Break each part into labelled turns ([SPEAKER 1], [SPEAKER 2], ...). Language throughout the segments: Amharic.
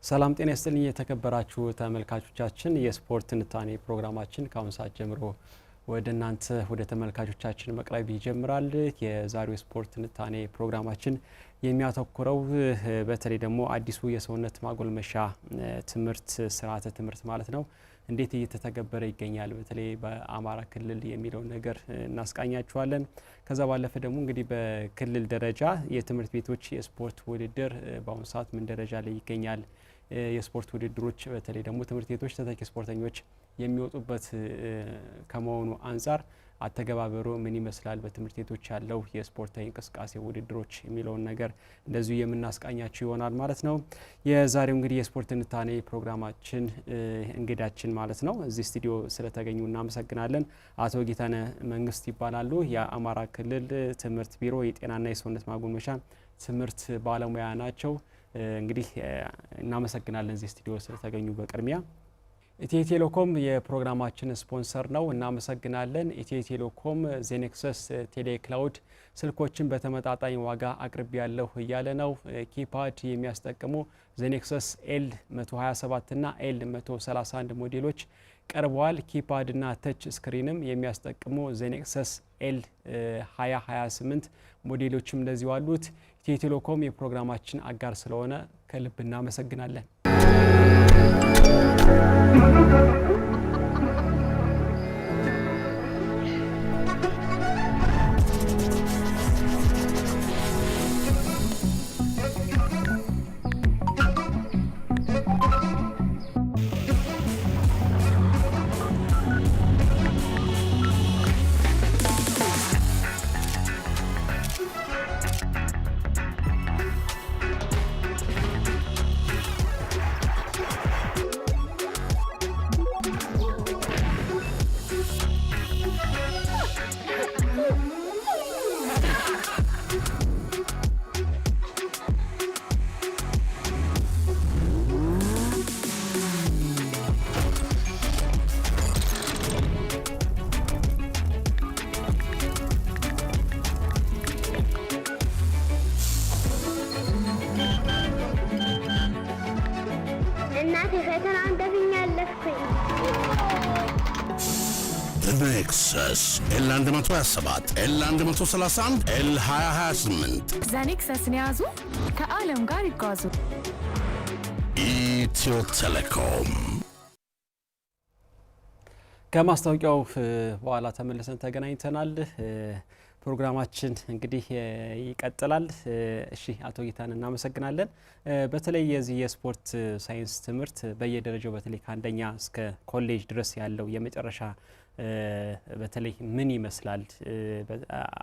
[SPEAKER 1] ሰላም ጤና ይስጥልኝ የተከበራችሁ ተመልካቾቻችን የስፖርት ትንታኔ ፕሮግራማችን ከአሁን ሰዓት ጀምሮ ወደ እናንተ ወደ ተመልካቾቻችን መቅረብ ይጀምራል። የዛሬው ስፖርት ትንታኔ ፕሮግራማችን የሚያተኩረው በተለይ ደግሞ አዲሱ የሰውነት ማጎልመሻ ትምህርት ስርዓተ ትምህርት ማለት ነው እንዴት እየተተገበረ ይገኛል በተለይ በአማራ ክልል የሚለው ነገር እናስቃኛችኋለን። ከዛ ባለፈ ደግሞ እንግዲህ በክልል ደረጃ የትምህርት ቤቶች የስፖርት ውድድር በአሁኑ ሰዓት ምን ደረጃ ላይ ይገኛል፣ የስፖርት ውድድሮች በተለይ ደግሞ ትምህርት ቤቶች ተተኪ ስፖርተኞች የሚወጡበት ከመሆኑ አንፃር አተገባበሩ ምን ይመስላል፣ በትምህርት ቤቶች ያለው የስፖርታዊ እንቅስቃሴ ውድድሮች የሚለውን ነገር እንደዚሁ የምናስቃኛችሁ ይሆናል ማለት ነው። የዛሬው እንግዲህ የስፖርት ትንታኔ ፕሮግራማችን እንግዳችን ማለት ነው እዚህ ስቱዲዮ ስለተገኙ እናመሰግናለን። አቶ ጌታነህ መንግስት ይባላሉ። የአማራ ክልል ትምህርት ቢሮ የጤናና የሰውነት ማጎልመሻ ትምህርት ባለሙያ ናቸው። እንግዲህ እናመሰግናለን እዚህ ስቱዲዮ ስለተገኙ በቅድሚያ። ኢትዮ ቴሌኮም የፕሮግራማችን ስፖንሰር ነው፣ እናመሰግናለን። ኢትዮ ቴሌኮም ዜኔክሰስ ቴሌክላውድ ስልኮችን በተመጣጣኝ ዋጋ አቅርቢ ያለው እያለ ነው። ኪፓድ የሚያስጠቅሙ ዜኔክሰስ ኤል 127 እና ኤል 131 ሞዴሎች ቀርበዋል። ኪፓድ እና ተች ስክሪንም የሚያስጠቅሙ ዜኔክሰስ ኤል 2028 ሞዴሎችም እንደዚሁ አሉት። ኢትዮ ቴሌኮም የፕሮግራማችን አጋር ስለሆነ ከልብ እናመሰግናለን።
[SPEAKER 2] ዜኔክሰስ ኤል 127 ኤል 131 ኤል 2028
[SPEAKER 3] ዜኔክሰስን ያዙ፣ ከዓለም ጋር ይጓዙ።
[SPEAKER 2] ኢትዮ ቴሌኮም።
[SPEAKER 1] ከማስታወቂያው በኋላ ተመልሰን ተገናኝተናል። ፕሮግራማችን እንግዲህ ይቀጥላል። እሺ አቶ ጌታነህ እናመሰግናለን። በተለይ የዚህ የስፖርት ሳይንስ ትምህርት በየደረጃው በተለይ ከአንደኛ እስከ ኮሌጅ ድረስ ያለው የመጨረሻ በተለይ ምን ይመስላል፣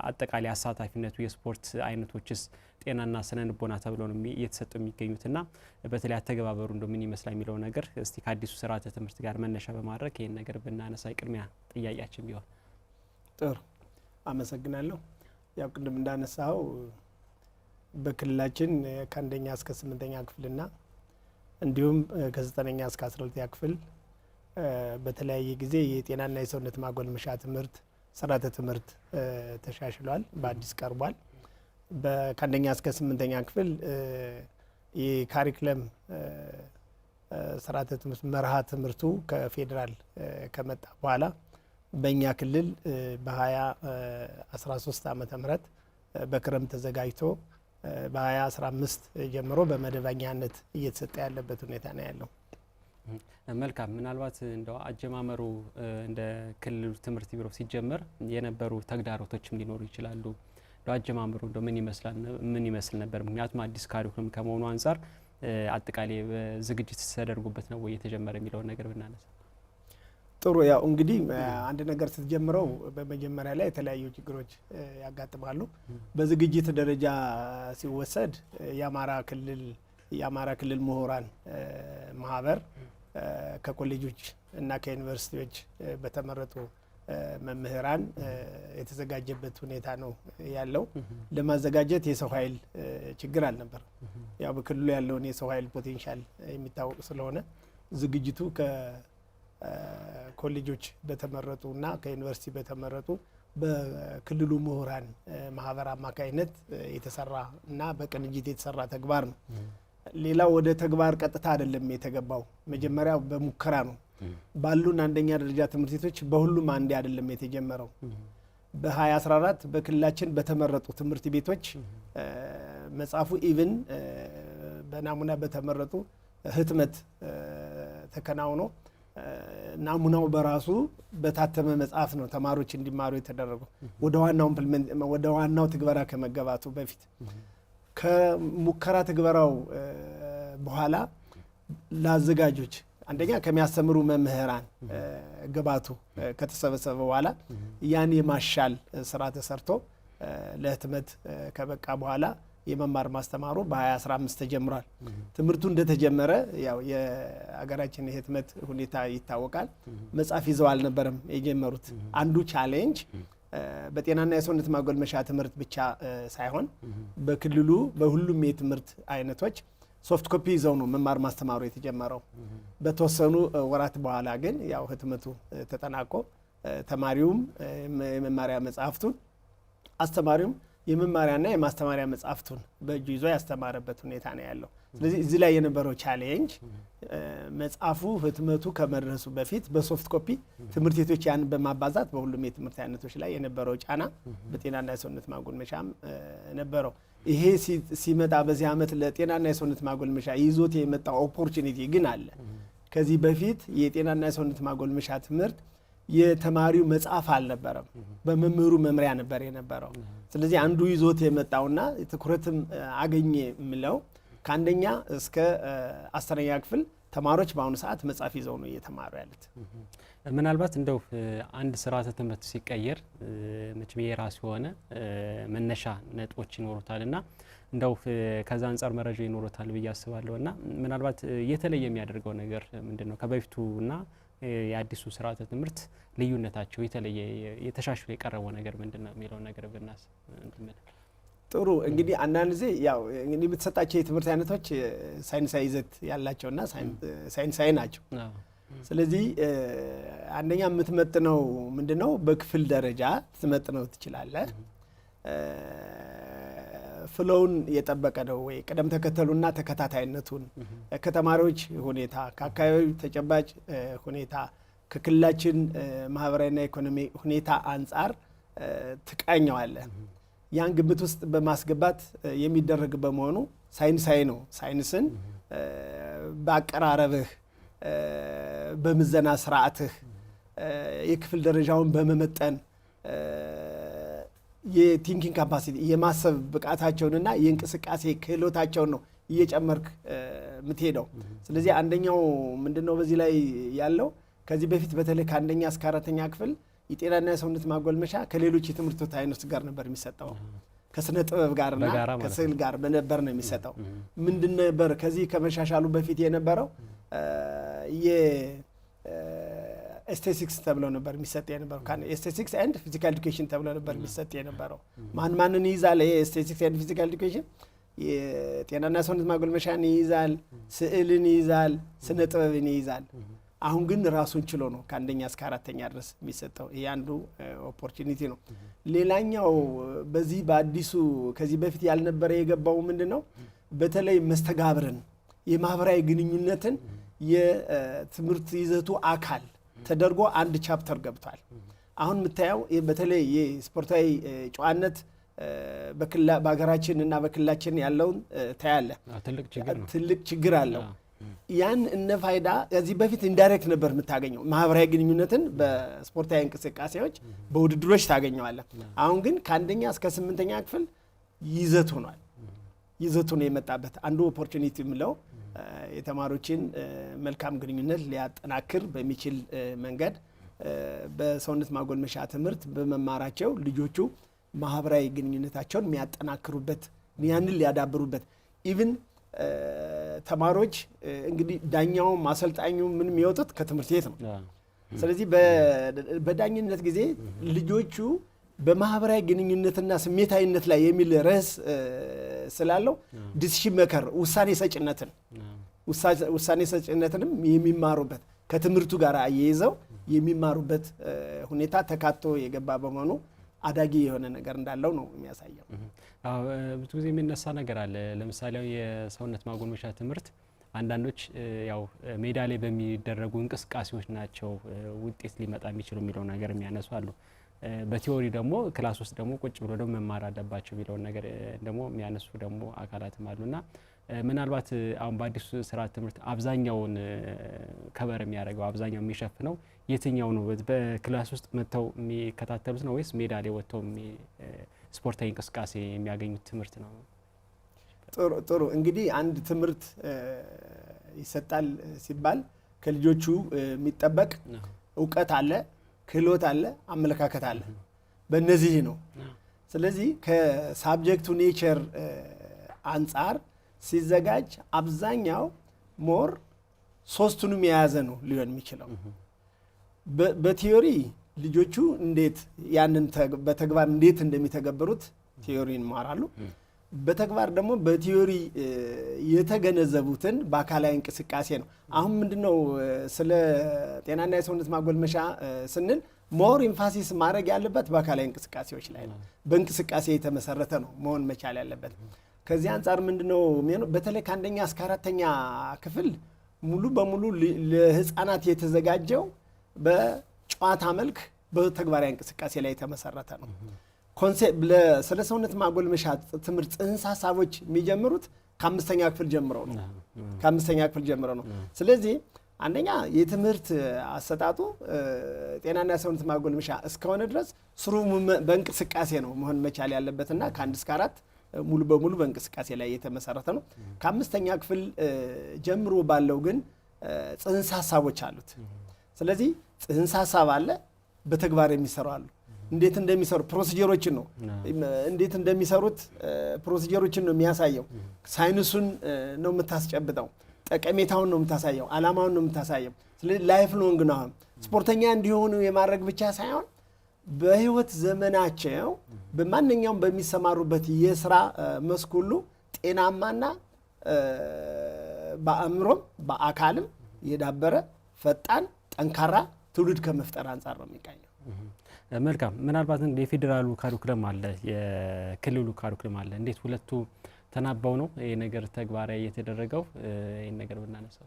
[SPEAKER 1] አጠቃላይ አሳታፊነቱ የስፖርት አይነቶችስ ጤናና ስነ ልቦና ተብሎ ነው እየተሰጡ የሚገኙትና በተለይ አተገባበሩ ምን ይመስላል የሚለው ነገር እስቲ ከአዲሱ ስርዓተ ትምህርት ጋር መነሻ በማድረግ ይሄን ነገር ብናነሳ ቅድሚያ ጥያቄያችን ቢሆን።
[SPEAKER 4] ጥሩ አመሰግናለሁ። ያው ቅድም እንዳነሳው በክልላችን ከአንደኛ እስከ 8ኛ ክፍልና እንዲሁም ከ9ኛ እስከ 12ኛ ክፍል በተለያየ ጊዜ የጤናና የሰውነት ማጎልመሻ ትምህርት ስርዓተ ትምህርት ተሻሽሏል፣ በአዲስ ቀርቧል። ከአንደኛ እስከ 8ኛ ክፍል የካሪክለም ስርዓተ ትምህርት መርሃ ትምህርቱ ከፌዴራል ከመጣ በኋላ በእኛ ክልል በ2013 ዓመተ ምህረት በክረምት ተዘጋጅቶ በ2015 ጀምሮ በመደበኛነት እየተሰጠ ያለበት ሁኔታ ነው ያለው።
[SPEAKER 1] መልካም። ምናልባት እንደው አጀማመሩ እንደ ክልሉ ትምህርት ቢሮ ሲጀመር የነበሩ ተግዳሮቶችም ሊኖሩ ይችላሉ። አጀማመሩ እንደው ምን ይመስል ነበር? ምክንያቱም አዲስ ካሪኩለም ከመሆኑ አንፃር አጠቃላይ ዝግጅት ተደርጎበት ነው ወይ የተጀመረ የሚለውን ነገር ብናነሳ
[SPEAKER 4] ጥሩ። ያው እንግዲህ አንድ ነገር ስትጀምረው በመጀመሪያ ላይ የተለያዩ ችግሮች ያጋጥማሉ። በዝግጅት ደረጃ ሲወሰድ የአማራ ክልል ምሁራን ማህበር ከኮሌጆች እና ከዩኒቨርሲቲዎች በተመረጡ መምህራን የተዘጋጀበት ሁኔታ ነው ያለው። ለማዘጋጀት የሰው ኃይል ችግር አልነበር። ያው በክልሉ ያለውን የሰው ኃይል ፖቴንሻል የሚታወቅ ስለሆነ ዝግጅቱ ከኮሌጆች በተመረጡ እና ከዩኒቨርሲቲ በተመረጡ በክልሉ ምሁራን ማህበር አማካይነት የተሰራ እና በቅንጅት የተሰራ ተግባር ነው። ሌላው ወደ ተግባር ቀጥታ አይደለም የተገባው። መጀመሪያ በሙከራ ነው። ባሉን አንደኛ ደረጃ ትምህርት ቤቶች በሁሉም አንዴ አይደለም የተጀመረው። በ2014 በክልላችን በተመረጡ ትምህርት ቤቶች መጽሐፉ ኢቭን በናሙና በተመረጡ ህትመት ተከናውኖ ናሙናው በራሱ በታተመ መጽሐፍ ነው ተማሪዎች እንዲማሩ የተደረገው ወደ ዋናው ትግበራ ከመገባቱ በፊት። ከሙከራ ትግበራው በኋላ ለአዘጋጆች አንደኛ ከሚያስተምሩ መምህራን ግባቱ ከተሰበሰበ በኋላ ያን የማሻል ስራ ተሰርቶ ለህትመት ከበቃ በኋላ የመማር ማስተማሩ በ2015 ተጀምሯል። ትምህርቱ እንደተጀመረ ያው የሀገራችን የህትመት ሁኔታ ይታወቃል። መጽሐፍ ይዘው አልነበረም የጀመሩት። አንዱ ቻሌንጅ በጤናና የሰውነት ማጎልመሻ ትምህርት ብቻ ሳይሆን በክልሉ በሁሉም የትምህርት አይነቶች ሶፍት ኮፒ ይዘው ነው መማር ማስተማሩ የተጀመረው። በተወሰኑ ወራት በኋላ ግን ያው ህትመቱ ተጠናቆ ተማሪውም የመማሪያ መጽሐፍቱን አስተማሪውም የመማሪያና የማስተማሪያ መጽሐፍቱን በእጁ ይዞ ያስተማረበት ሁኔታ ነው ያለው። ስለዚህ እዚህ ላይ የነበረው ቻሌንጅ መጽሐፉ ህትመቱ ከመድረሱ በፊት በሶፍት ኮፒ ትምህርት ቤቶች ያን በማባዛት በሁሉም የትምህርት አይነቶች ላይ የነበረው ጫና በጤናና የሰውነት ማጎልመሻም ነበረው። ይሄ ሲመጣ በዚህ ዓመት ለጤናና የሰውነት ማጎልመሻ ይዞት የመጣው ኦፖርቹኒቲ ግን አለ። ከዚህ በፊት የጤናና የሰውነት ማጎልመሻ ትምህርት የተማሪው መጽሐፍ አልነበረም፣ በመምህሩ መምሪያ ነበር የነበረው። ስለዚህ አንዱ ይዞት የመጣውና ትኩረትም አገኘ የምለው ከአንደኛ እስከ 10ኛ ክፍል ተማሪዎች በአሁኑ ሰዓት መጽሐፍ ይዘው ነው እየተማሩ ያሉት።
[SPEAKER 1] ምናልባት እንደው አንድ ስርዓተ ትምህርት ሲቀየር መቼም የራሱ የሆነ መነሻ ነጥቦች ይኖሩታልና እንደው ከዛ አንፃር መረጃ ይኖሩታል ብዬ አስባለሁና ምናልባት የተለየ የሚያደርገው ነገር ምንድነው? ከበፊቱና የአዲሱ ስርዓተ ትምህርት ልዩነታቸው የተለየ የተሻሽሎ የቀረበው ነገር ምንድነው የሚለው ነገር ብናስ
[SPEAKER 4] ጥሩ። እንግዲህ አንዳንድ ጊዜ ያው እንግዲህ የምትሰጣቸው የትምህርት አይነቶች ሳይንሳዊ ይዘት ያላቸውና ሳይንሳዊ ናቸው። ስለዚህ አንደኛ የምትመጥነው ምንድነው? በክፍል ደረጃ ትመጥነው ትችላለህ። ፍሎውን የጠበቀ ነው ወይ? ቅደም ተከተሉና ተከታታይነቱን ከተማሪዎች ሁኔታ፣ ከአካባቢ ተጨባጭ ሁኔታ፣ ከክልላችን ማህበራዊና ኢኮኖሚ ሁኔታ አንጻር ትቃኘዋለህ። ያን ግምት ውስጥ በማስገባት የሚደረግ በመሆኑ ሳይንሳዊ ነው። ሳይንስን በአቀራረብህ፣ በምዘና ስርዓትህ፣ የክፍል ደረጃውን በመመጠን የቲንኪንግ ካፓሲቲ የማሰብ ብቃታቸውንና የእንቅስቃሴ ክህሎታቸውን ነው እየጨመርክ የምትሄደው። ስለዚህ አንደኛው ምንድነው በዚህ ላይ ያለው ከዚህ በፊት በተለይ ከአንደኛ እስከ 4ኛ ክፍል የጤናና የሰውነት ማጎልመሻ ከሌሎች የትምህርት አይነቶች ጋር ነበር የሚሰጠው። ከስነ ጥበብ ጋርና ከስዕል ጋር በነበር ነው የሚሰጠው። ምንድን ነበር ከዚህ ከመሻሻሉ በፊት የነበረው? ኤስቴቲክስ ተብሎ ነበር የሚሰጥ የነበረው። ኤስቴቲክስ ኤንድ ፊዚካል ኤዱኬሽን ተብሎ ነበር የሚሰጥ የነበረው። ማንን ይይዛል? ኤስቴቲክስ ኤንድ ፊዚካል ኤዱኬሽን የጤናና ሰውነት ማጎልመሻን ይይዛል፣ ስዕልን ይይዛል፣ ስነ ጥበብን ይይዛል። አሁን ግን ራሱን ችሎ ነው ከአንደኛ እስከ 4ኛ ድረስ የሚሰጠው። ይሄ አንዱ ኦፖርቹኒቲ ነው። ሌላኛው በዚህ በአዲሱ ከዚህ በፊት ያልነበረ የገባው ምንድነው? በተለይ መስተጋብርን፣ የማህበራዊ ግንኙነትን የትምህርት ይዘቱ አካል ተደርጎ አንድ ቻፕተር ገብቷል። አሁን የምታየው በተለይ የስፖርታዊ ጨዋነት በሀገራችን እና በክልላችን ያለውን ታያለ። ትልቅ ችግር አለው። ያን እነ ፋይዳ ከዚህ በፊት ኢንዳይሬክት ነበር የምታገኘው። ማህበራዊ ግንኙነትን በስፖርታዊ እንቅስቃሴዎች በውድድሮች ታገኘዋለህ። አሁን ግን ከአንደኛ እስከ 8ኛ ክፍል ይዘት ሆኗል። ይዘቱ ነው የመጣበት። አንዱ ኦፖርቹኒቲ የምለው የተማሪዎችን መልካም ግንኙነት ሊያጠናክር በሚችል መንገድ በሰውነት ማጎልመሻ ትምህርት በመማራቸው ልጆቹ ማህበራዊ ግንኙነታቸውን የሚያጠናክሩበት፣ ያንን ሊያዳብሩበት ኢቭን ተማሪዎች እንግዲህ ዳኛውም አሰልጣኙም ምን የሚወጡት ከትምህርት ቤት ነው። ስለዚህ በዳኝነት ጊዜ ልጆቹ በማህበራዊ ግንኙነትና ስሜታዊነት ላይ የሚል ርዕስ ስላለው ዲሲሽን ሜከር ውሳኔ ሰጭነትንም የሚማሩበት ከትምህርቱ ጋር አያይዘው የሚማሩበት ሁኔታ ተካቶ የገባ በመሆኑ አዳጊ የሆነ ነገር እንዳለው ነው የሚያሳየው።
[SPEAKER 1] ብዙ ጊዜ የሚነሳ ነገር አለ። ለምሳሌ የሰውነት ማጎልመሻ ትምህርት አንዳንዶች ያው ሜዳ ላይ በሚደረጉ እንቅስቃሴዎች ናቸው ውጤት ሊመጣ የሚችሉ የሚለው ነገር የሚያነሱ አሉ። በቲዮሪ ደግሞ ክላስ ውስጥ ደግሞ ቁጭ ብሎ ደግሞ መማር አለባቸው የሚለው ነገር ደግሞ የሚያነሱ ደግሞ አካላትም አሉና ምናልባት አሁን በአዲሱ ስርዓት ትምህርት አብዛኛውን ከበር የሚያደርገው አብዛኛው የሚሸፍነው የትኛው ነው? በክላስ ውስጥ መተው የሚከታተሉት ነው ወይስ ሜዳ ላይ ወጥተው ስፖርታዊ እንቅስቃሴ የሚያገኙት ትምህርት ነው?
[SPEAKER 4] ጥሩ እንግዲህ አንድ ትምህርት ይሰጣል ሲባል ከልጆቹ የሚጠበቅ እውቀት አለ፣ ክህሎት አለ፣ አመለካከት አለ። በእነዚህ ነው። ስለዚህ ከሳብጀክቱ ኔቸር አንጻር ሲዘጋጅ አብዛኛው ሞር ሶስቱንም የያዘ ነው ሊሆን የሚችለው። በቲዮሪ ልጆቹ እንዴት ያንን በተግባር እንዴት እንደሚተገበሩት ቲዮሪ ይማራሉ። በተግባር ደግሞ በቲዮሪ የተገነዘቡትን በአካላዊ እንቅስቃሴ ነው። አሁን ምንድነው ስለ ጤናና የሰውነት ማጎልመሻ ስንል ሞር ኢንፋሲስ ማድረግ ያለበት በአካላዊ እንቅስቃሴዎች ላይ ነው። በእንቅስቃሴ የተመሰረተ ነው መሆን መቻል ያለበት። ከዚህ አንጻር ምንድነው የሚሆነው? በተለይ ከአንደኛ እስከ አራተኛ ክፍል ሙሉ በሙሉ ለህፃናት የተዘጋጀው በጨዋታ መልክ በተግባራዊ እንቅስቃሴ ላይ የተመሰረተ ነው። ስለ ሰውነት ማጎልመሻ ትምህርት ጽንሰ ሀሳቦች የሚጀምሩት ከአምስተኛ ክፍል ጀምሮ ነው። ስለዚህ አንደኛ የትምህርት አሰጣጡ ጤናና የሰውነት ማጎልመሻ እስከሆነ ድረስ ስሩ በእንቅስቃሴ ነው መሆን መቻል ያለበትና ከ1 እስከ 4 ሙሉ በሙሉ በእንቅስቃሴ ላይ የተመሰረተ ነው። ከአምስተኛ ክፍል ጀምሮ ባለው ግን ጽንሰ ሀሳቦች አሉት። ስለዚህ ጽንሰ ሀሳብ አለ፣ በተግባር የሚሰሩ አሉ። እንዴት እንደሚሰሩ ፕሮሲጀሮችን ነው እንዴት እንደሚሰሩት ፕሮሲጀሮችን ነው የሚያሳየው። ሳይንሱን ነው የምታስጨብጠው፣ ጠቀሜታውን ነው የምታሳየው፣ አላማውን ነው የምታሳየው። ስለዚህ ላይፍ ሎንግ ነው ስፖርተኛ እንዲሆኑ የማድረግ ብቻ ሳይሆን በህይወት ዘመናቸው በማንኛውም በሚሰማሩበት የስራ መስክ ሁሉ ጤናማና በአእምሮም በአካልም የዳበረ ፈጣን ጠንካራ ትውልድ ከመፍጠር አንጻር ነው የሚቃኘው።
[SPEAKER 1] መልካም። ምናልባት እንግዲህ የፌዴራሉ ካሪኩለም አለ፣ የክልሉ ካሪኩለም አለ። እንዴት ሁለቱ ተናባው ነው ይሄ ነገር ተግባራዊ የተደረገው? ይሄን ነገር ብናነሳው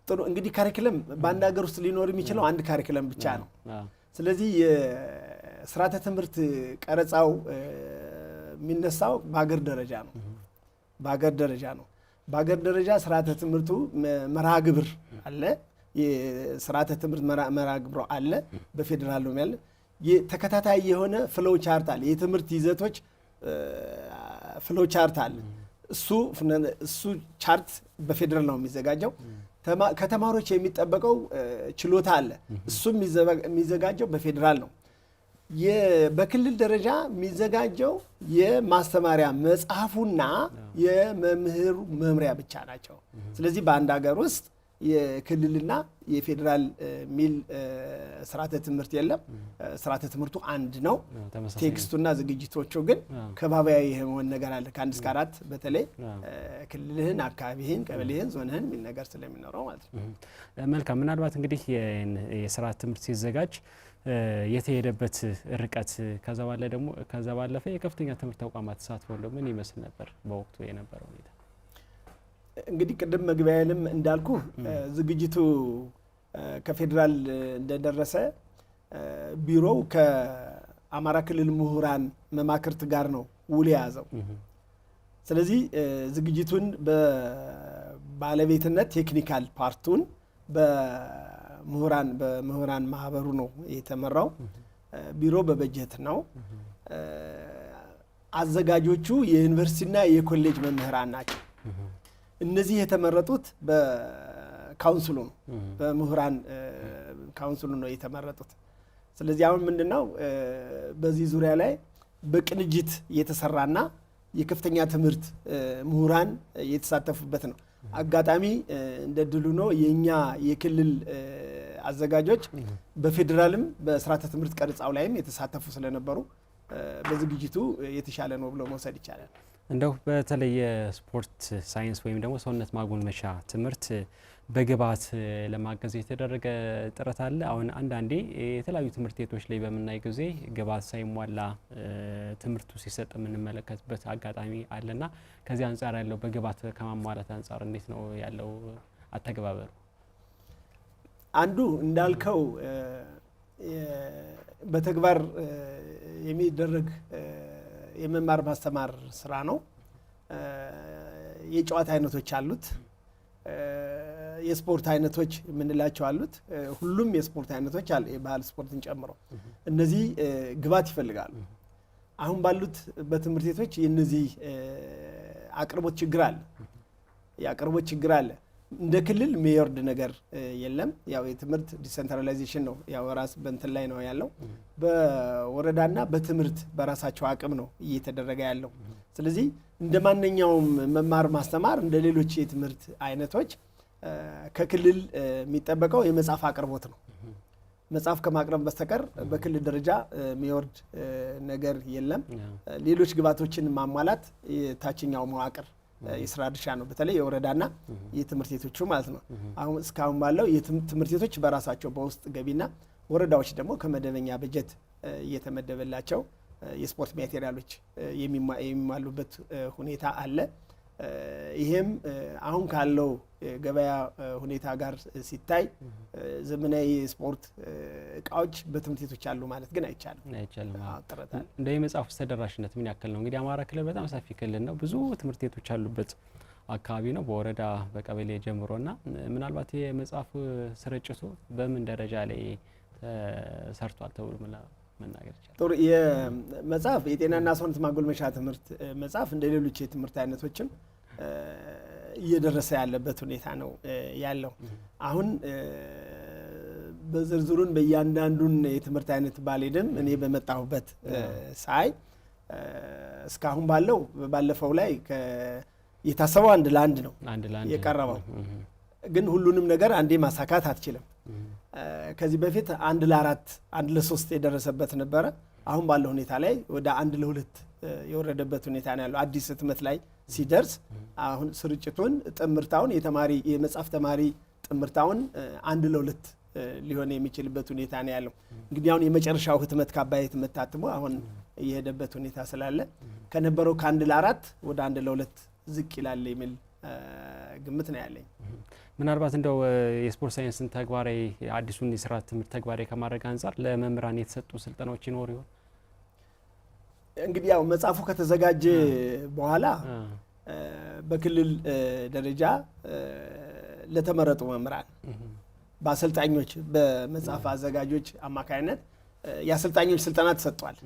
[SPEAKER 4] ጥሩ። እንግዲህ ካሪኩለም በአንድ ሀገር ውስጥ ሊኖር የሚችለው አንድ ካሪኩለም ብቻ ነው። ስለዚህ የስርዓተ ትምህርት ቀረጻው የሚነሳው በሀገር ደረጃ ነው። በሀገር ደረጃ ስርዓተ ትምህርቱ መርሃ ግብር አለ፣ የስርዓተ ትምህርት መርሃ ግብር አለ። በፌዴራል ነው ያለ ተከታታይ የሆነ ፍሎው ቻርት አለ፣ የትምህርት ይዘቶች ፍሎው ቻርት አለ። እሱ ቻርት በፌዴራል ነው የሚዘጋጀው። ከተማሪዎች የሚጠበቀው ችሎታ አለ፣ እሱም የሚዘጋጀው በፌዴራል ነው። በክልል ደረጃ የሚዘጋጀው የማስተማሪያ መጽሐፉና የመምህሩ መምሪያ ብቻ ናቸው። ስለዚህ በአንድ ሀገር ውስጥ የክልልና የፌዴራል ሚል ስርዓተ ትምህርት የለም። ስርዓተ ትምህርቱ አንድ ነው። ቴክስቱና ዝግጅቶቹ ግን ከባቢያዊ የሆነ ነገር አለ። ከ1 እስከ 4 በተለይ ክልልህን፣ አካባቢህን፣ ቀበሌህን፣ ዞንህን ሚል ነገር ስለሚኖረው ማለት ነው።
[SPEAKER 1] መልካም። ምናልባት እንግዲህ የስርዓተ ትምህርት ሲዘጋጅ የተሄደበት ርቀት ከዛ ባለፈ የከፍተኛ ትምህርት ተቋማት ተሳትፎ ምን ይመስል ነበር በወቅቱ የነበረው ሁኔታ?
[SPEAKER 4] እንግዲህ ቅድም መግቢያዬንም እንዳልኩ ዝግጅቱ ከፌዴራል እንደደረሰ ቢሮው ከአማራ ክልል ምሁራን መማክርት ጋር ነው ውል የያዘው። ስለዚህ ዝግጅቱን በባለቤትነት ቴክኒካል ፓርቱን በምሁራን ማህበሩ ነው የተመራው። ቢሮ በበጀት ነው። አዘጋጆቹ የዩኒቨርሲቲና የኮሌጅ መምህራን ናቸው። እነዚህ የተመረጡት በካውንስሉ ነው፣ በምሁራን ካውንስሉ ነው የተመረጡት። ስለዚህ አሁን ምንድነው በዚህ ዙሪያ ላይ በቅንጅት የተሰራና የከፍተኛ ትምህርት ምሁራን የተሳተፉበት ነው። አጋጣሚ እንደ ድሉ ነው የኛ የክልል አዘጋጆች በፌዴራልም በስርዓተ ትምህርት ቀረጻው ላይም የተሳተፉ ስለነበሩ በዝግጅቱ የተሻለ ነው ብሎ መውሰድ ይቻላል።
[SPEAKER 1] እንደው በተለይ የስፖርት ሳይንስ ወይም ደግሞ ሰውነት ማጎልመሻ ትምህርት በግብዓት ለማገዝ የተደረገ ጥረት አለ? አሁን አንዳንዴ የተለያዩ ትምህርት ቤቶች ላይ በምናይ ጊዜ ግብዓት ሳይሟላ ትምህርቱ ሲሰጥ የምንመለከትበት አጋጣሚ አለና ከዚህ አንጻር ያለው በግብዓት ከማሟላት አንጻር እንዴት ነው ያለው አተገባበሩ?
[SPEAKER 4] አንዱ እንዳልከው በተግባር የሚደረግ የመማር ማስተማር ስራ ነው። የጨዋታ አይነቶች አሉት፣ የስፖርት አይነቶች የምንላቸው አሉት። ሁሉም የስፖርት አይነቶች አሉ፣ የባህል ስፖርትን ጨምሮ እነዚህ ግብዓት ይፈልጋሉ። አሁን ባሉት በትምህርት ቤቶች የነዚህ አቅርቦት ችግር አለ፣ የአቅርቦት ችግር አለ። እንደ ክልል የሚወርድ ነገር የለም። ያው የትምህርት ዲሰንትራላይዜሽን ነው፣ ያው ራስ በእንትን ላይ ነው ያለው። በወረዳና በትምህርት በራሳቸው አቅም ነው እየተደረገ ያለው። ስለዚህ እንደ ማንኛውም መማር ማስተማር እንደ ሌሎች የትምህርት አይነቶች ከክልል የሚጠበቀው የመጽሐፍ አቅርቦት ነው። መጽሐፍ ከማቅረብ በስተቀር በክልል ደረጃ የሚወርድ ነገር የለም። ሌሎች ግብዓቶችን ማሟላት የታችኛው መዋቅር የስራ ድርሻ ነው፣ በተለይ የወረዳና የትምህርት ቤቶቹ ማለት ነው። አሁን እስካሁን ባለው የትምህርት ቤቶች በራሳቸው በውስጥ ገቢና ወረዳዎች ደግሞ ከመደበኛ በጀት እየተመደበላቸው የስፖርት ማቴሪያሎች የሚሟሉበት ሁኔታ አለ። ይሄም አሁን ካለው ገበያ ሁኔታ ጋር ሲታይ ዘመናዊ የስፖርት እቃዎች በትምህርት ቤቶች አሉ ማለት ግን አይቻልም። ጥረት አለ።
[SPEAKER 1] እንደ የመጽሐፍ ተደራሽነት ምን ያክል ነው? እንግዲህ አማራ ክልል በጣም ሰፊ ክልል ነው፣ ብዙ ትምህርት ቤቶች ያሉበት አካባቢ ነው፣ በወረዳ በቀበሌ ጀምሮና ምናልባት የመጽሐፍ ስርጭቱ በምን ደረጃ ላይ ሰርቷል ተብሎ መናገር ይቻላል?
[SPEAKER 4] ጥሩ። የመጽሐፍ የጤናና ሰውነት ማጎልመሻ ትምህርት መጽሐፍ እንደ ሌሎች የትምህርት አይነቶችም እየደረሰ ያለበት ሁኔታ ነው ያለው። አሁን በዝርዝሩን በእያንዳንዱን የትምህርት አይነት ባልሄድም እኔ በመጣሁበት ሳይ እስካሁን ባለው ባለፈው ላይ የታሰበው አንድ ለአንድ ነው የቀረበው፣ ግን ሁሉንም ነገር አንዴ ማሳካት አትችልም። ከዚህ በፊት 1 ለ4 1 ለ3 የደረሰበት ነበረ። አሁን ባለው ሁኔታ ላይ ወደ 1 ለ2 የወረደበት ሁኔታ ነው ያለው። አዲስ ህትመት ላይ ሲደርስ አሁን ስርጭቱን ጥምርታውን የመጽሐፍ ተማሪ ጥምርታውን 1 ለ2 ሊሆን የሚችልበት ሁኔታ ነው ያለው። እንግዲህ አሁን የመጨረሻው ህትመት ከአባይ ህትመት ታትሞ አሁን እየሄደበት ሁኔታ ስላለ ከነበረው ከ1 ለ4 ወደ 1 ለ2 ዝቅ ይላል የሚል ግምት ነው ያለኝ።
[SPEAKER 1] ምናልባት እንደው የስፖርት ሳይንስን ተግባራዊ አዲሱን የስርዓተ ትምህርት ተግባራዊ ከማድረግ አንጻር ለመምህራን የተሰጡ ስልጠናዎች ይኖሩ ይሆን?
[SPEAKER 4] እንግዲህ ያው መጽሐፉ ከተዘጋጀ በኋላ በክልል ደረጃ ለተመረጡ መምህራን በአሰልጣኞች በመጽሐፍ አዘጋጆች አማካይነት የአሰልጣኞች ስልጠና ተሰጥቷል።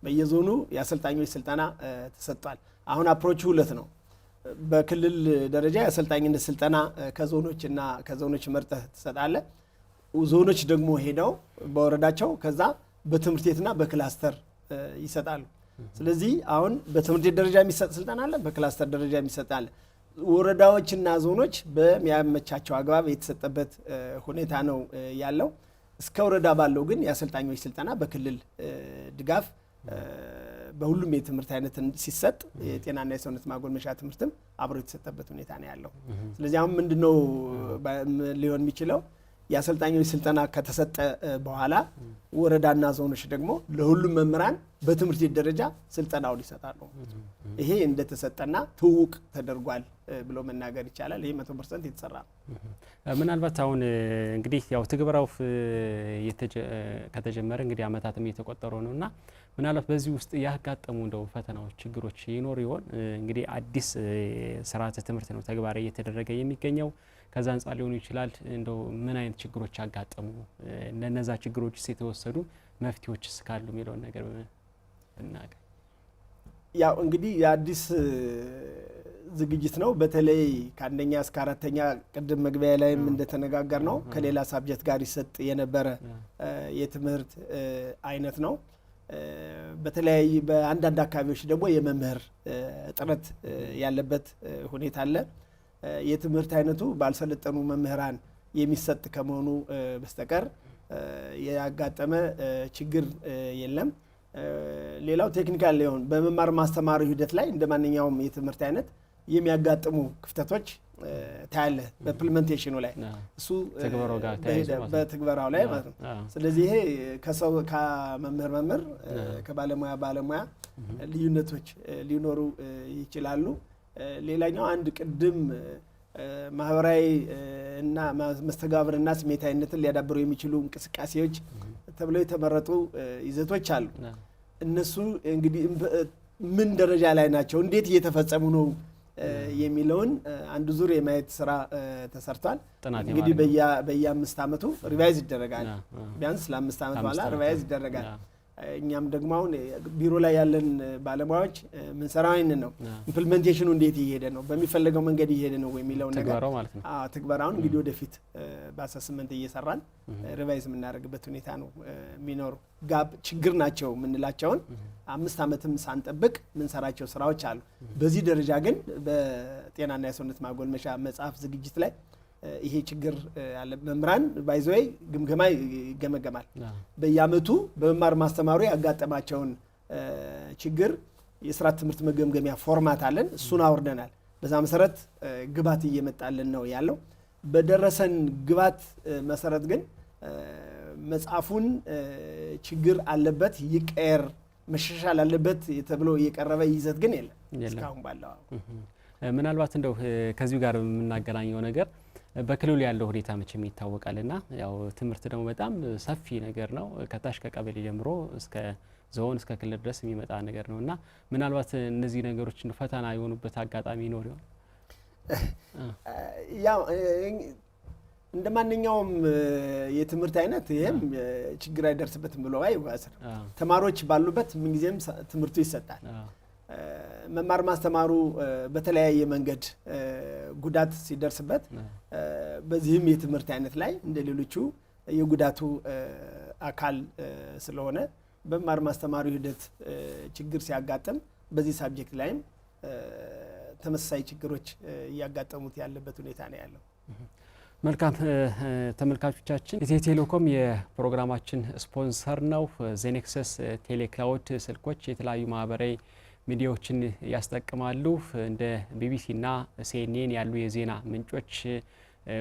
[SPEAKER 4] በየዞኑ የአሰልጣኞች ስልጠና ተሰጥቷል። አሁን አፕሮቹ 2 ነው። በክልል ደረጃ የአሰልጣኝነት ስልጠና ከዞኖች መርጠህ ትሰጣለህ። ዞኖች ደግሞ ሄደው በወረዳቸው ከዛ በትምህርት ቤትና በክላስተር ይሰጣሉ። ስለዚህ አሁን በትምህርት ቤት ደረጃ የሚሰጥ ስልጠና አለ፣ በክላስተር ደረጃ የሚሰጥ አለ። ወረዳዎችና ዞኖች በሚያመቻቸው አግባብ የተሰጠበት ሁኔታ ነው ያለው። እስከ ወረዳ ባለው ግን የአሰልጣኞች ስልጠና በክልል ድጋፍ በሁሉም የትምህርት አይነት ሲሰጥ የጤናና የሰውነት ማጎልመሻ ትምህርትም አብሮ የተሰጠበት ሁኔታ ነው ያለው። ስለዚህ አሁን ምንድነው ሊሆን የሚችለው? የአሰልጣኞች ስልጠና ከተሰጠ በኋላ ወረዳና ዞኖች ደግሞ ለሁሉም መምህራን በትምህርት ቤት ደረጃ ስልጠናውን ይሰጣሉ። ይሄ እንደተሰጠና ትውውቅ ተደርጓል ብሎ መናገር ይቻላል። ይሄ 100% የተሰራ ነው።
[SPEAKER 1] ምናልባት አሁን እንግዲህ ያው ትግበራው ከተጀመረ እንግዲህ አመታትም እየተቆጠሩ ነውና ምናልባት በዚህ ውስጥ ያጋጠሙ እንደው ፈተናዎች፣ ችግሮች ይኖር ይሆን? እንግዲህ አዲስ ስርዓተ ትምህርት ነው ተግባራዊ እየተደረገ የሚገኘው። ከዛ አንጻር ሊሆኑ ይችላል እንደው ምን አይነት ችግሮች አጋጠሙ፣ ለነዛ ችግሮችስ የተወሰዱ መፍትሄዎችስ ካሉ የሚለውን ነገር ብናገር።
[SPEAKER 4] ያው እንግዲህ የአዲስ ዝግጅት ነው። በተለይ ከ1ኛ እስከ 4ኛ ቅድም መግቢያ ላይም እንደተነጋገር ነው ከሌላ ሳብጀክት ጋር ይሰጥ የነበረ የትምህርት አይነት ነው። በተለያየ በአንዳንድ አካባቢዎች ደግሞ የመምህር እጥረት ያለበት ሁኔታ አለ። የትምህርት አይነቱ ባልሰለጠኑ መምህራን የሚሰጥ ከመሆኑ በስተቀር ያጋጠመ ችግር የለም። ሌላው ቴክኒካል ሊሆን በመማር ማስተማር ሂደት ላይ እንደማንኛውም የትምህርት አይነት የሚያጋጥሙ ክፍተቶች ታያለ በኢምፕሊሜንቴሽኑ ላይ እሱ በትግበራው ላይ ማለት ነው። ስለዚህ ይሄ ከሰው ከመምህር ከባለሙያ ልዩነቶች ሊኖሩ ይችላሉ። ሌላኛው አንድ ቅድም ማህበራዊ እና መስተጋብርና ስሜታዊነትን ሊያዳብሩ የሚችሉ እንቅስቃሴዎች ተብለው የተመረጡ ይዘቶች አሉ። እነሱ እንግዲህ ምን ደረጃ ላይ ናቸው፣ እንዴት እየተፈጸሙ ነው የሚለውን አንዱ ዙር የማየት ስራ ተሰርቷል። እንግዲህ በየ5 ዓመቱ ሪቫይዝ ይደረጋል። ቢያንስ ለ5 ዓመት በኋላ ሪቫይዝ ይደረጋል። እኛም ደግሞ አሁን ቢሮ ላይ ያለን ባለሙያዎች ምን ሰራዊን ነው ኢምፕሊሜንቴሽኑ እንዴት ይሄደ ነው በሚፈልገው መንገድ ይሄደ ነው የሚለው ነገር ትግበራውን እንግዲህ ወደፊት በአሰስመንት እየሰራን ሪቫይዝ የምናደርግበት ሁኔታ ነው የሚኖረው። ጋብ ችግር ናቸው የምንላቸውን 5 ዓመትም ሳንጠብቅ ምንሰራቸው ስራዎች አሉ። በዚህ ደረጃ ግን በጤናና የሰውነት ማጎልመሻ መጽሐፍ ዝግጅት ላይ ይሄ ችግር አለ። መምራን ባይዘይ ግምገማ ይገመገማል። በየአመቱ በመማር ማስተማሩ ያጋጠማቸውን ችግር የስርዓተ ትምህርት መገምገሚያ ፎርማት አለን። እሱን አውርደናል። በዛ መሰረት ግባት እየመጣልን ነው ያለው። በደረሰን ግባት መሰረት ግን መጽሐፉን ችግር አለበት ይቀየር መሻሻል አለበት ተብሎ የቀረበ ይዘት ግን የለም እስካሁን ባለው።
[SPEAKER 1] ምናልባት እንደው ከዚሁ ጋር የምናገናኘው ነገር በክልሉ ያለው ሁኔታ መቼም ይታወቃልና ያው ትምህርት ደግሞ በጣም ሰፊ ነገር ነው። ከታች ከቀበሌ ጀምሮ እስከ ዞን እስከ ክልል ድረስ የሚመጣ ነገር ነውና ምናልባት እነዚህ ነገሮች ፈተና የሆኑበት አጋጣሚ ይኖር ይሆን? ያው
[SPEAKER 4] እንደማንኛውም የትምህርት አይነት ይሄም ችግር አይደርስበትም ብሎ አይዋስር። ተማሪዎች ባሉበት ምን ጊዜም ትምህርቱ ይሰጣል። መማር ማስተማሩ በተለያየ መንገድ ጉዳት ሲደርስበት በዚህም የትምህርት አይነት ላይ እንደሌሎቹ የጉዳቱ አካል ስለሆነ በመማር ማስተማሩ ሂደት ችግር ሲያጋጥም በዚህ ሳብጀክት ላይም ተመሳሳይ ችግሮች እያጋጠሙት ያለበት ሁኔታ ነው ያለው።
[SPEAKER 1] መልካም ተመልካቾቻችን፣ ኢትዮ ቴሌኮም የፕሮግራማችን ስፖንሰር ነው። ዜኔክሰስ ቴሌክላውድ ስልኮች የተለያዩ ማህበራዊ ሚዲያዎችን ያስጠቅማሉ። እንደ ቢቢሲና ሲኤንኤን ያሉ የዜና ምንጮች፣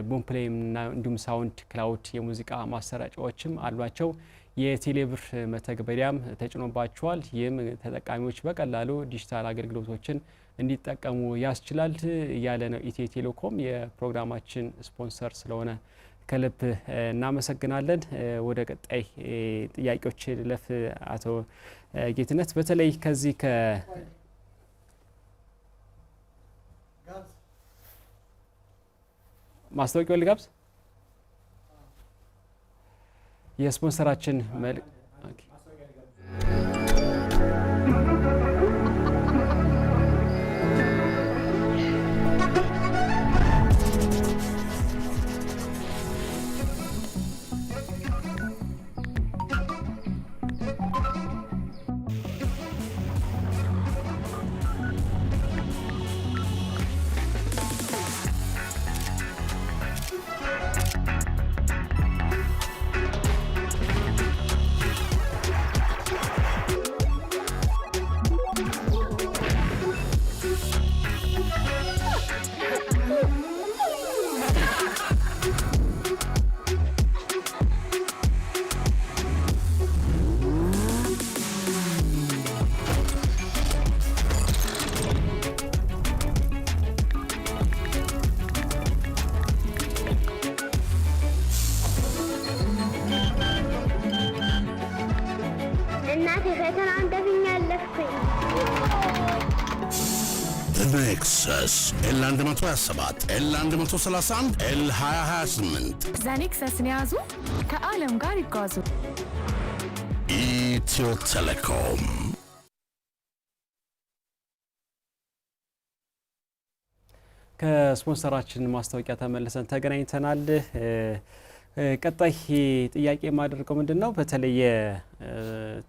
[SPEAKER 1] ቡምፕሌይና እንዲሁም ሳውንድ ክላውድ የሙዚቃ ማሰራጫዎችም አሏቸው። የቴሌብር መተግበሪያም ተጭኖባቸዋል። ይህም ተጠቃሚዎች በቀላሉ ዲጂታል አገልግሎቶችን እንዲጠቀሙ ያስችላል እያለ ነው ኢትዮ ቴሌኮም የፕሮግራማችን ስፖንሰር ስለሆነ ከልብ እናመሰግናለን። ወደ ቀጣይ ጥያቄዎች ለፍ አቶ ጌትነት በተለይ ከዚህ ማስታወቂያው ልጋብዝ የስፖንሰራችን
[SPEAKER 2] ኔክሰስ ኤል127 ኤል131 ኤል2028
[SPEAKER 3] ዛኔክሰስን ያዙ፣ ከዓለም ጋር ይጓዙ።
[SPEAKER 2] ኢትዮ ቴሌኮም።
[SPEAKER 1] ከስፖንሰራችን ማስታወቂያ ተመልሰን ተገናኝተናል። ቀጣይ ጥያቄ የማደርገው ምንድነው በተለይ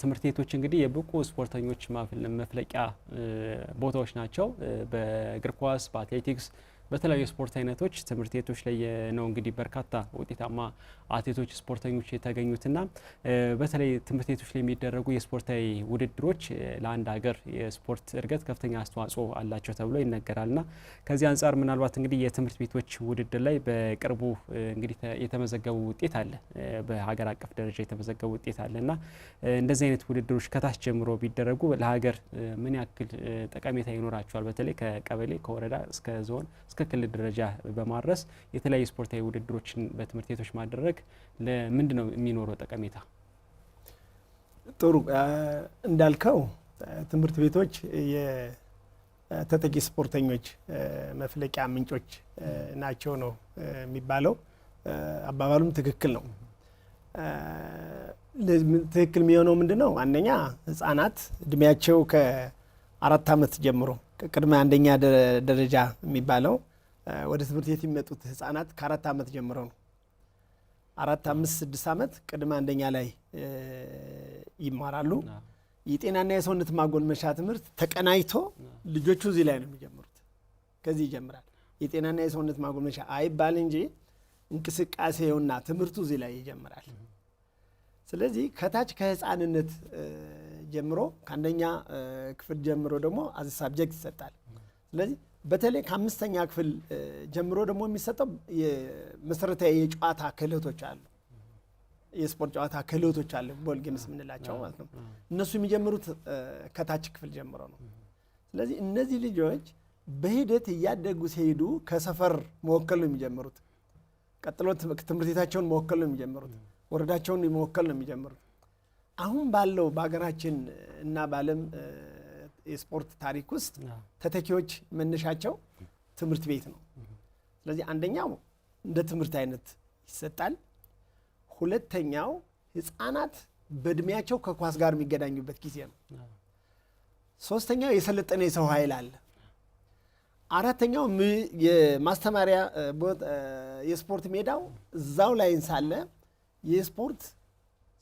[SPEAKER 1] ትምህርት ቤቶች እንግዲህ የብቁ ስፖርተኞች መፍለቂያ ቦታዎች ናቸው። በእግር ኳስ፣ በአትሌቲክስ፣ በተለያዩ ስፖርት አይነቶች ትምህርት ቤቶች ላይ ነው እንግዲህ በርካታ ውጤታማ አትሌቶች ስፖርተኞች የተገኙትና በተለይ ትምህርት ቤቶች ላይ የሚደረጉ የስፖርታዊ ውድድሮች ለአንድ ሀገር የስፖርት እድገት ከፍተኛ አስተዋጽኦ አላቸው ተብሎ ይነገራልና ከዚህ አንጻር ምናልባት እንግዲህ የትምህርት ቤቶች ውድድር ላይ በቅርቡ እንግዲህ የተመዘገቡ ውጤት አለ፣ በሀገር አቀፍ ደረጃ የተመዘገቡ ውጤት አለና እንደዚህ አይነት ውድድሮች ከታች ጀምሮ ቢደረጉ ለሀገር ምን ያክል ጠቀሜታ ይኖራቸዋል? በተለይ ከቀበሌ ከወረዳ እስከ ዞን እስከ ክልል ደረጃ በማድረስ የተለያዩ ስፖርታዊ ውድድሮችን በትምህርት ቤቶች ማድረግ ለምንድን ነው የሚኖረው ጠቀሜታ?
[SPEAKER 4] ጥሩ እንዳልከው ትምህርት ቤቶች የተተኪ ስፖርተኞች መፍለቂያ ምንጮች ናቸው ነው የሚባለው። አባባሉም ትክክል ነው። ትክክል የሚሆነው ምንድነው? አንደኛ ህጻናት እድሜያቸው ከ4 ዓመት ጀምሮ ቅድመ አንደኛ ደረጃ የሚባለው ወደ ትምህርት ቤት የሚመጡት ህጻናት ከ4 ዓመት ጀምሮ ነው። 4፣ 5፣ 6 ዓመት ቅድመ አንደኛ ላይ ይማራሉ። የጤናና የሰውነት ማጎልመሻ ትምህርት ተቀናጅቶ ልጆቹ እዚህ ላይ ነው የሚጀምሩት። ከዚህ ይጀምራል። የጤናና የሰውነት ማጎልመሻ አይባል እንጂ እንቅስቃሴውና ትምህርቱ እዚህ ላይ ይጀምራል። ስለዚህ ከታች ከህፃንነት ጀምሮ ከአንደኛ ክፍል ጀምሮ ደግሞ አዚ ሳብጀክት ይሰጣል። ስለዚህ በተለይ ከ5ኛ ክፍል ጀምሮ ደግሞ የሚሰጠው የመሰረታዊ የጨዋታ ክህሎቶች አሉ፣ የስፖርት ጨዋታ ክህሎቶች አሉ፣ ቦል ጌምስ የምንላቸው ማለት ነው። እነሱ የሚጀምሩት ከታች ክፍል ጀምሮ ነው። ስለዚህ እነዚህ ልጆች በሂደት እያደጉ ሲሄዱ ከሰፈር መወከል ነው የሚጀምሩት። ቀጥሎ ትምህርት ቤታቸውን መወከል ነው የሚጀምሩት። ወረዳቸውን መወከል ነው የሚጀምሩት። አሁን ባለው በሀገራችን እና በዓለም የስፖርት ታሪክ ውስጥ ተተኪዎች መነሻቸው ትምህርት ቤት ነው። ስለዚህ አንደኛው እንደ ትምህርት አይነት ይሰጣል። ሁለተኛው ህፃናት በእድሜያቸው ከኳስ ጋር የሚገናኙበት ጊዜ ነው። ሶስተኛው የሰለጠነ የሰው ኃይል አለ። አራተኛው የማስተማሪያ የስፖርት ሜዳው እዛው ላይ ሳለ የስፖርት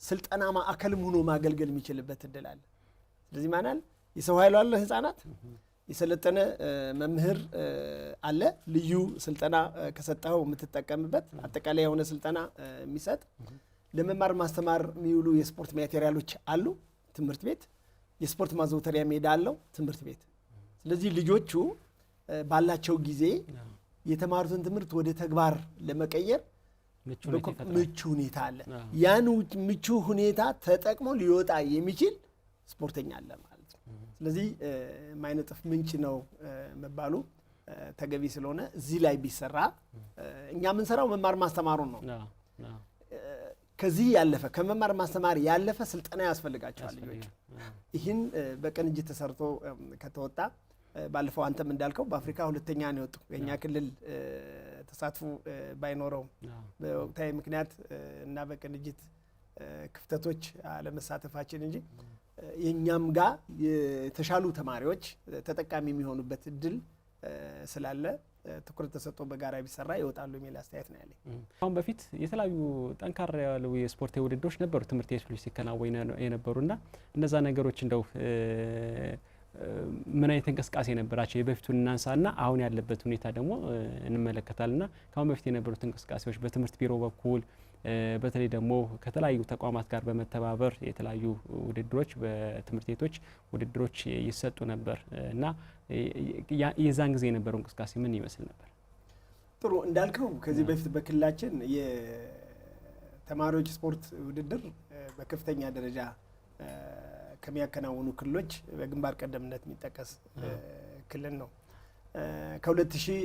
[SPEAKER 4] ስልጠና ማዕከልም ሆኖ ማገልገል የሚችልበት እድል አለ። ስለዚህ ማናል የሰው ኃይሉ አለ፣ ህፃናት የሰለጠነ መምህር አለ፣ ልዩ ስልጠና ከሰጠው የምትጠቀምበት አጠቃላይ የሆነ ስልጠና የሚሰጥ ለመማር ማስተማር የሚውሉ የስፖርት ማቴሪያሎች አሉ፣ ትምህርት ቤት የስፖርት ማዘውተሪያ ሜዳ አለው ትምህርት ቤት። ስለዚህ ልጆቹ ባላቸው ጊዜ የተማሩትን ትምህርት ወደ ተግባር ለመቀየር ምቹ ሁኔታ አለ። ያን ምቹ ሁኔታ ተጠቅሞ ሊወጣ የሚችል ስፖርተኛ አለ ማለት ነው። ስለዚህ ማይነጥፍ ምንጭ ነው መባሉ ተገቢ ስለሆነ እዚህ ላይ ቢሰራ፣ እኛ የምንሰራው መማር ማስተማሩን ነው። ከዚህ ያለፈ ከመማር ማስተማር ያለፈ ስልጠና ያስፈልጋቸዋል ልጆች። ይህን በቅንጅት ተሰርቶ ከተወጣ ባለፈው አንተም እንዳልከው በአፍሪካ 2ኛ ነው የወጣው። የኛ ክልል ተሳትፎ ባይኖረው በወቅታዊ ምክንያት እና በቅንጅት ክፍተቶች አለመሳተፋችን እንጂ የኛም ጋር የተሻሉ ተማሪዎች ተጠቃሚ የሚሆኑበት እድል ስላለ ትኩረት ተሰጥቶ በጋራ ቢሰራ ይወጣሉ የሚል አስተያየት ነው ያለኝ።
[SPEAKER 1] አሁን በፊት የተለያዩ ጠንካራ ያሉ የስፖርታዊ ውድድሮች ነበሩ ትምህርት ቤቶች ሲከናወኑ የነበሩና እነዛ ነገሮች እንደው ምን አይነት እንቅስቃሴ ነበራቸው? የበፊቱን እናንሳና አሁን ያለበት ሁኔታ ደግሞ እንመለከታልና ከአሁን በፊት የነበሩት እንቅስቃሴዎች በትምህርት ቢሮ በኩል በተለይ ደግሞ ከተለያዩ ተቋማት ጋር በመተባበር የተለያዩ ውድድሮች በትምህርት ቤቶች ውድድሮች ይሰጡ ነበር እና የዛን ጊዜ የነበረው እንቅስቃሴ ምን ይመስል ነበር?
[SPEAKER 4] ጥሩ እንዳልከው ከዚህ በፊት በክልላችን የተማሪዎች ስፖርት ውድድር በከፍተኛ ደረጃ ከሚያከናውኑ ክልሎች በግንባር ቀደምነት የሚጠቀስ ክልል ነው። ከ2000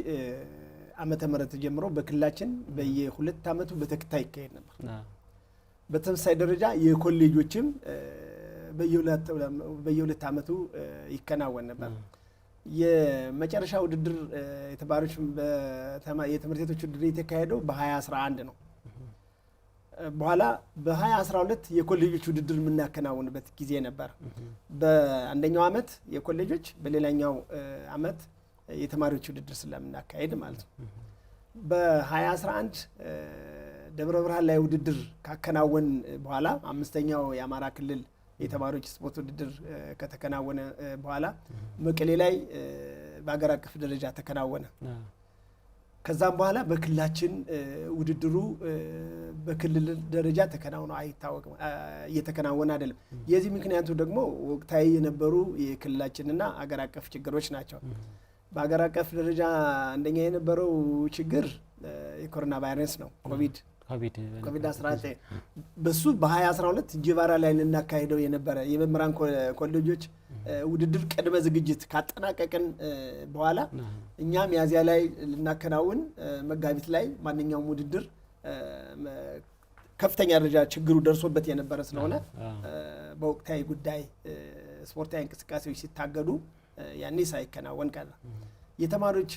[SPEAKER 4] ዓመተ ምህረት ጀምሮ በክልላችን በየ2 ዓመቱ በተከታይ ይካሄድ ነበር። በተመሳሳይ ደረጃ የኮሌጆችም በየ2 ዓመቱ ይከናወን ነበር። የመጨረሻ ውድድር የተማሪዎች የትምህርት ቤቶች ውድድር የተካሄደው በ2011 ነው። በኋላ በ2012 የኮሌጆች ውድድር የምናከናውንበት ጊዜ ነበር። በአንደኛው ዓመት የኮሌጆች በሌላኛው ዓመት የተማሪዎች ውድድር ስለምናካሄድ ማለት ነው። በ2011 ደብረ ብርሃን ላይ ውድድር ካከናወን በኋላ 5ኛው የአማራ ክልል የተማሪዎች ስፖርት ውድድር ከተከናወነ በኋላ መቀሌ ላይ በአገር አቀፍ ደረጃ ተከናወነ። ከዛም በኋላ በክልላችን ውድድሩ በክልል ደረጃ ተከናውኖ አይታወቅም፣ እየተከናወነ አይደለም። የዚህ ምክንያቱ ደግሞ ወቅታዊ የነበሩ የክልላችንና አገር አቀፍ ችግሮች ናቸው። በአገር አቀፍ ደረጃ አንደኛ የነበረው ችግር የኮሮና ቫይረስ ነው፣ ኮቪድ-19 በሱ በ2012 ጅባራ ላይ ልናካሄደው የነበረ የመምህራን ኮሌጆች ውድድር ቅድመ ዝግጅት ካጠናቀቅን በኋላ እኛ ሚያዝያ ላይ ልናከናውን መጋቢት ላይ ማንኛውም ውድድር ከፍተኛ ደረጃ ችግሩ ደርሶበት የነበረ ስለሆነ በወቅታዊ ጉዳይ ስፖርታዊ እንቅስቃሴዎች ሲታገዱ ያኔ ሳይከናወን ቀረ። የተማሪዎች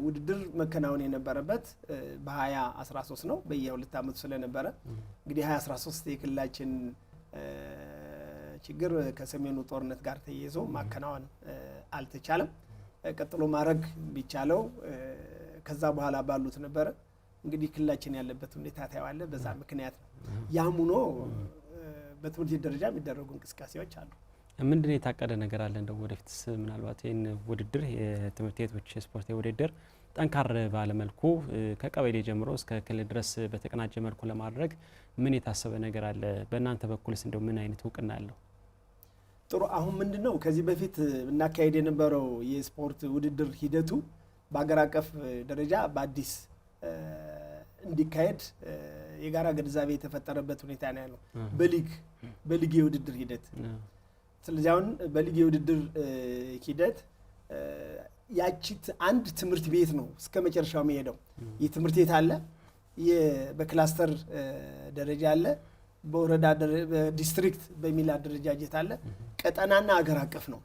[SPEAKER 4] ውድድር መከናወን የነበረበት በ2013 ነው፣ በየ2 ዓመቱ ስለነበረ እንግዲህ 2013 የክልላችን ችግር ከሰሜኑ ጦርነት ጋር ተያይዞ ማከናወን አልተቻለም። ቀጥሎ ማድረግ ቢቻለው ከዛ በኋላ ባሉት ነበረ። እንግዲህ ክልላችን ያለበት ሁኔታ ታያዋለ። በዛ ምክንያት ነው። ያም ሆኖ በትምህርት ቤት ደረጃ የሚደረጉ እንቅስቃሴዎች አሉ።
[SPEAKER 1] ምንድን ነው የታቀደ ነገር አለ? እንደው ወደፊትስ ምናልባት ይህን ውድድር የትምህርት ቤቶች ስፖርታዊ ውድድር ጠንካራ ባለመልኩ ከቀበሌ ጀምሮ እስከ ክልል ድረስ በተቀናጀ መልኩ ለማድረግ ምን የታሰበ ነገር አለ? በእናንተ በኩልስ እንደው ምን አይነት እውቅና አለው?
[SPEAKER 4] ጥሩ። አሁን ምንድነው ከዚህ በፊት እናካሄድ የነበረው የስፖርት ውድድር ሂደቱ በአገር አቀፍ ደረጃ በአዲስ እንዲካሄድ የጋራ ግንዛቤ የተፈጠረበት ሁኔታ ነው ያለው በሊግ የውድድር ሂደት። ስለዚህ አሁን በሊግ የውድድር ሂደት ያቺት አንድ ትምህርት ቤት ነው እስከ መጨረሻው የሚሄደው። የትምህርት ቤት አለ፣ በክላስተር ደረጃ አለ፣ በወረዳ በዲስትሪክት በሚል አደረጃጀት አለ፣ ቀጠናና አገር አቀፍ ነው።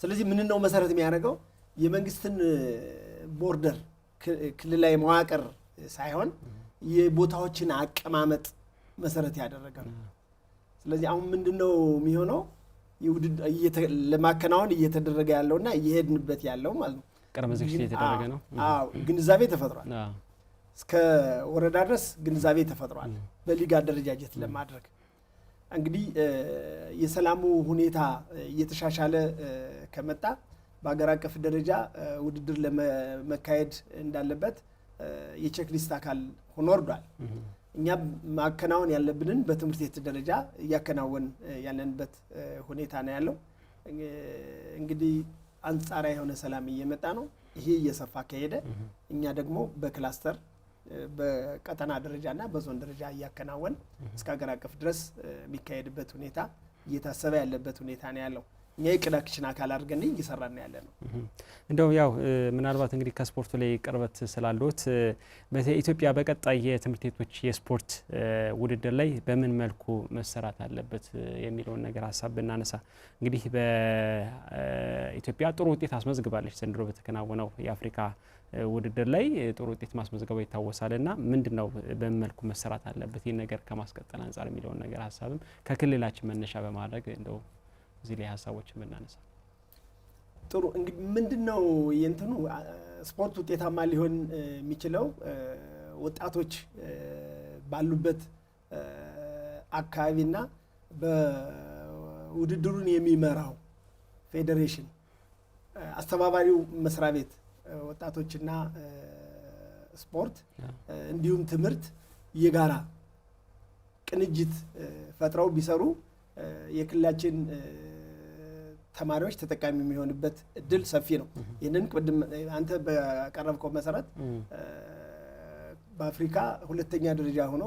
[SPEAKER 4] ስለዚህ ምን ነው መሰረት የሚያደርገው የመንግስትን ቦርደር ክልላዊ መዋቅር ሳይሆን የቦታዎችን አቀማመጥ መሰረት ያደረገ ነው። ስለዚህ አሁን ምንድነው የሚሆነው ለማከናወን እየተደረገ ያለውና እየሄድንበት ያለው ማለት ነው።
[SPEAKER 1] ቅድመ ዝግጅት እየተደረገ ነው።
[SPEAKER 4] ግንዛቤ ተፈጥሯል። እስከ ወረዳ ድረስ ግንዛቤ ተፈጥሯል በሊግ አደረጃጀት ለማድረግ። እንግዲህ የሰላሙ ሁኔታ እየተሻሻለ ከመጣ በአገር አቀፍ ደረጃ ውድድር ለመካሄድ እንዳለበት የቼክሊስት አካል ሆኖ ወርዷል። እኛ ማከናወን ያለብንን በትምህርት ቤት ደረጃ እያከናወን ያለንበት ሁኔታ ነው ያለው። እንግዲህ አንጻራዊ የሆነ ሰላም እየመጣ ነው። ይሄ እየሰፋ ከሄደ እኛ ደግሞ በክላስተር በቀጠና ደረጃና በዞን ደረጃ እያከናወን እስከ ሀገር አቀፍ ድረስ የሚካሄድበት ሁኔታ እየታሰበ ያለበት ሁኔታ ነው ያለው። እኛ የቅዳችን አካል አድርገን እየሰራን ያለ ነው።
[SPEAKER 1] እንደው ያው ምናልባት እንግዲህ ከስፖርቱ ላይ ቅርበት ስላሉት በኢትዮጵያ በቀጣይ የትምህርት ቤቶች የስፖርት ውድድር ላይ በምን መልኩ መሰራት አለበት የሚለውን ነገር ሀሳብ ብናነሳ እንግዲህ በኢትዮጵያ ጥሩ ውጤት አስመዝግባለች። ዘንድሮ በተከናወነው የአፍሪካ ውድድር ላይ ጥሩ ውጤት ማስመዝገባ ይታወሳልና ምንድነው በምን መልኩ መሰራት አለበት ይህ ነገር ከማስቀጠል አንጻር የሚለውን ነገር ሀሳብም ከክልላችን መነሻ በማድረግ እንደው እዚህ ላይ ሀሳቦችን ብናነሳ
[SPEAKER 4] ጥሩ። እንግዲህ ምንድነው የእንትኑ ስፖርት ውጤታማ ሊሆን የሚችለው ወጣቶች ባሉበት አካባቢና በውድድሩን የሚመራው ፌዴሬሽን አስተባባሪው መስሪያ ቤት ወጣቶችና ስፖርት እንዲሁም ትምህርት የጋራ ቅንጅት ፈጥረው ቢሰሩ የክልላችን ተማሪዎች ተጠቃሚ የሚሆንበት እድል ሰፊ ነው። ይህንን ቅድም አንተ በቀረብከው መሰረት በአፍሪካ ሁለተኛ ደረጃ ሆኖ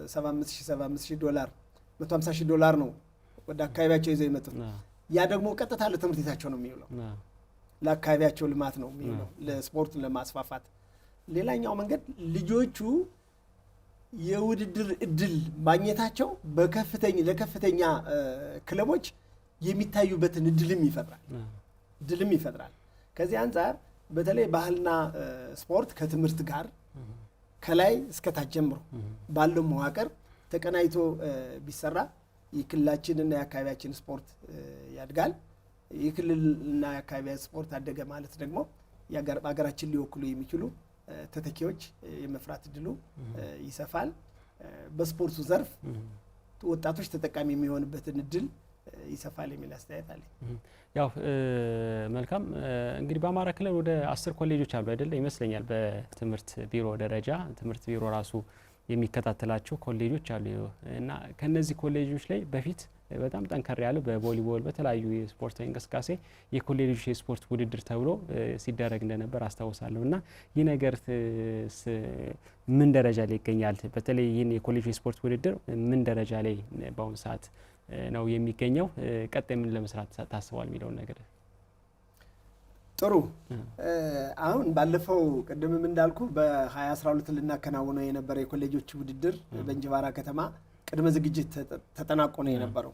[SPEAKER 4] $75,000 $150,000 ነው ወደ አካባቢያቸው ይዘው የመጡት። ያ ደግሞ ቀጥታ ለትምህርት ቤታቸው ነው የሚውለው፣ ለአካባቢያቸው ልማት ነው የሚውለው፣ ለስፖርቱን ለማስፋፋት። ሌላኛው መንገድ ልጆቹ የውድድር እድል ማግኘታቸው ለከፍተኛ ክለቦች የሚታዩበትን እድልም ይፈጥራል። ከዚህ አንጻር በተለይ ባህልና ስፖርት ከትምህርት ጋር ከላይ እስከታች ጀምሮ ባለው መዋቅር ተቀናይቶ ቢሰራ የክልላችንና የአካባቢያችን ስፖርት ያድጋል። የክልልና የአካባቢ ስፖርት አደገ ማለት ደግሞ በሀገራችን ሊወክሉ የሚችሉ ተተኪዎች የመፍራት እድሉ ይሰፋል። በስፖርቱ ዘርፍ ወጣቶች ተጠቃሚ የሚሆንበትን እድል ይሰፋል የሚል አስተያየት አለ።
[SPEAKER 1] ያው መልካም እንግዲህ በአማራ ክልል ወደ 10 ኮሌጆች አሉ አይደለ ይመስለኛል። በትምህርት ቢሮ ደረጃ ትምህርት ቢሮ ራሱ የሚከታተላቸው ኮሌጆች አሉ እና ከነዚህ ኮሌጆች ላይ በፊት በጣም ጠንከር ያለ በቮሊቦል በተለያዩ የስፖርት እንቅስቃሴ የኮሌጆች የስፖርት ውድድር ተብሎ ሲደረግ እንደነበር አስታውሳለሁ። እና ይህ ነገር ምን ደረጃ ላይ ይገኛል? በተለይ ይህን የኮሌጆች የስፖርት ውድድር ምን ደረጃ ላይ በአሁኑ ሰዓት ነው የሚገኘው? ቀጣይ ምን ለመስራት ታስቧል የሚለውን ነገር
[SPEAKER 4] ጥሩ። አሁን ባለፈው ቅድምም እንዳልኩ በ2012 ልናከናውነው የነበረ የኮሌጆች ውድድር በእንጅባራ ከተማ ቅድመ ዝግጅት ተጠናቆ ነው የነበረው።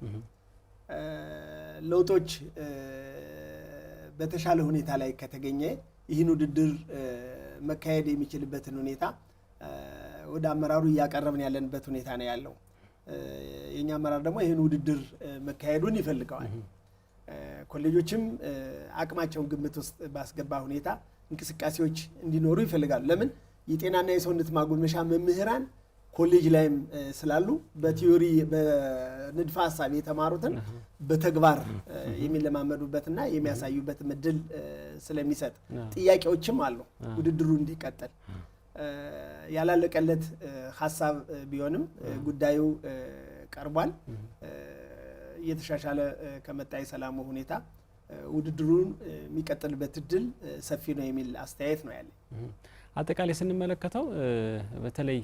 [SPEAKER 4] ለውጦች በተሻለ ሁኔታ ላይ ከተገኘ ይህን ውድድር መካሄድ የሚችልበትን ሁኔታ ወደ አመራሩ እያቀረብን ያለንበት ሁኔታ ነው ያለው። የኛ አመራር ደግሞ ይህን ውድድር መካሄዱን ይፈልገዋል። ኮሌጆችም አቅማቸውን ግምት ውስጥ ባስገባ ሁኔታ እንቅስቃሴዎች እንዲኖሩ ይፈልጋሉ። ለምን የጤናና የሰውነት ማጎልመሻ መምህራን ኮሌጅ ላይም ስላሉ በቲዮሪ በንድፈ ሀሳብ የተማሩትን በተግባር የሚለማመዱበትና የሚያሳዩበት እድል ስለሚሰጥ ጥያቄዎችም አሉ። ውድድሩ እንዲቀጥል ያላለቀለት ሀሳብ ቢሆንም ጉዳዩ ቀርቧል። እየተሻሻለ ከመጣ የሰላሙ ሁኔታ ውድድሩን የሚቀጥልበት እድል ሰፊ ነው የሚል አስተያየት ነው ያለኝ።
[SPEAKER 1] አጠቃላይ ስንመለከተው በተለይ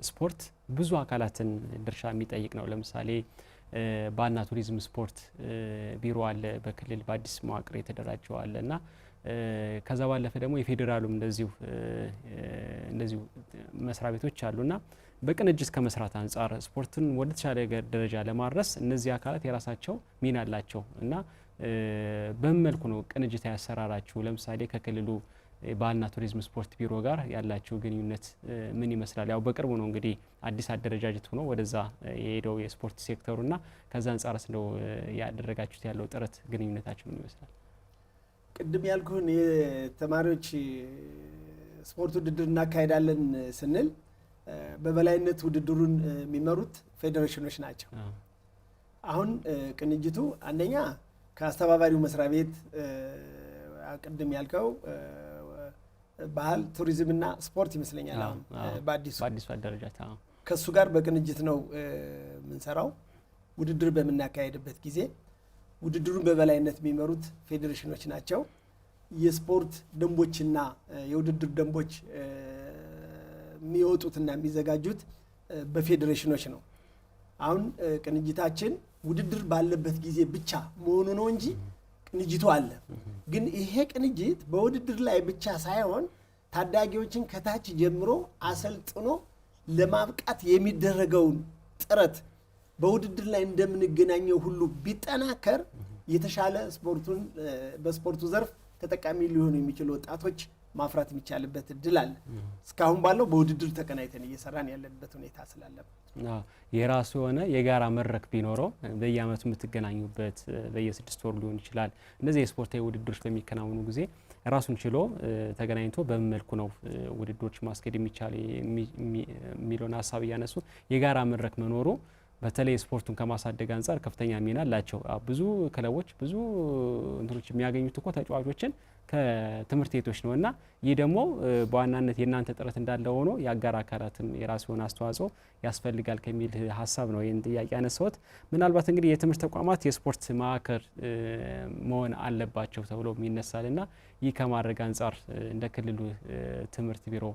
[SPEAKER 1] ስፖርት ብዙ አካላትን ድርሻ የሚጠይቅ ነው። ለምሳሌ ባህልና ቱሪዝም ስፖርት ቢሮ አለ፣ በክልል በአዲስ መዋቅር የተደራጀው አለ እና ከዛ ባለፈ ደግሞ የፌዴራሉም እንደዚሁ መስሪያ ቤቶች አሉና በቅንጅት ከመስራት አንጻር ስፖርትን ወደ ተሻለ ደረጃ ለማድረስ እነዚህ አካላት የራሳቸው ሚና አላቸው እና በምን መልኩ ነው ቅንጅት ያሰራራችሁ? ለምሳሌ ከክልሉ ባህልና ቱሪዝም ስፖርት ቢሮ ጋር ያላችሁ ግንኙነት ምን ይመስላል? ያው በቅርቡ ነው እንግዲህ አዲስ አደረጃጀት ሆኖ ወደዛ የሄደው የስፖርት ሴክተሩና ከዛ አንጻርስ ነው ያደረጋችሁት ያለው ጥረት ግንኙነታችሁ ምን ይመስላል?
[SPEAKER 4] ቅድም ያልኩህን የተማሪዎች ስፖርት ውድድር እናካሄዳለን ስንል በበላይነት ውድድሩን የሚመሩት ፌዴሬሽኖች ናቸው። አሁን ቅንጅቱ አንደኛ ከአስተባባሪው መስሪያ ቤት ቅድም ያልከው ባህል ቱሪዝምና ስፖርት ይመስለኛል አሁን በአዲሱ አደረጃጀት ከሱ ጋር በቅንጅት ነው የምንሰራው። ውድድር በምናካሄድበት ጊዜ ውድድሩን በበላይነት የሚመሩት ፌዴሬሽኖች ናቸው። የስፖርት ደንቦችና የውድድር ደንቦች የሚወጡትና የሚዘጋጁት በፌዴሬሽኖች ነው። አሁን ቅንጅታችን ውድድር ባለበት ጊዜ ብቻ መሆኑ ነው እንጂ ቅንጅቱ አለ። ግን ይሄ ቅንጅት በውድድር ላይ ብቻ ሳይሆን ታዳጊዎችን ከታች ጀምሮ አሰልጥኖ ለማብቃት የሚደረገውን ጥረት በውድድር ላይ እንደምንገናኘው ሁሉ ቢጠናከር የተሻለ ስፖርቱን በስፖርቱ ዘርፍ ተጠቃሚ ሊሆኑ የሚችሉ ወጣቶች ማፍራት የሚቻልበት እድል አለ። እስካሁን ባለው በውድድር ተቀናይተን እየሰራን ያለበት ሁኔታ ስላለ
[SPEAKER 1] የራሱ የሆነ የጋራ መድረክ ቢኖረው በየአመቱ የምትገናኙበት በየ6 ወር ሊሆን ይችላል። እነዚህ የስፖርታዊ ውድድሮች በሚከናወኑ ጊዜ ራሱን ችሎ ተገናኝቶ በምን መልኩ ነው ውድድሮች ማስኬድ የሚቻል የሚለውን ሀሳብ እያነሱ የጋራ መድረክ መኖሩ በተለይ ስፖርቱን ከማሳደግ አንጻር ከፍተኛ ሚና አላቸው። ብዙ ክለቦች ብዙ እንትኖች የሚያገኙት እኮ ተጫዋቾችን ከትምህርት ቤቶች ነው እና ይህ ደግሞ በዋናነት የእናንተ ጥረት እንዳለ ሆኖ የአጋር አካላትም የራሱ የሆነ አስተዋጽኦ ያስፈልጋል ከሚል ሀሳብ ነው ይህን ጥያቄ ያነሳሁት። ምናልባት እንግዲህ የትምህርት ተቋማት የስፖርት ማዕከል መሆን አለባቸው ተብሎ ይነሳል እና ይህ ከማድረግ አንጻር እንደ ክልሉ ትምህርት ቢሮ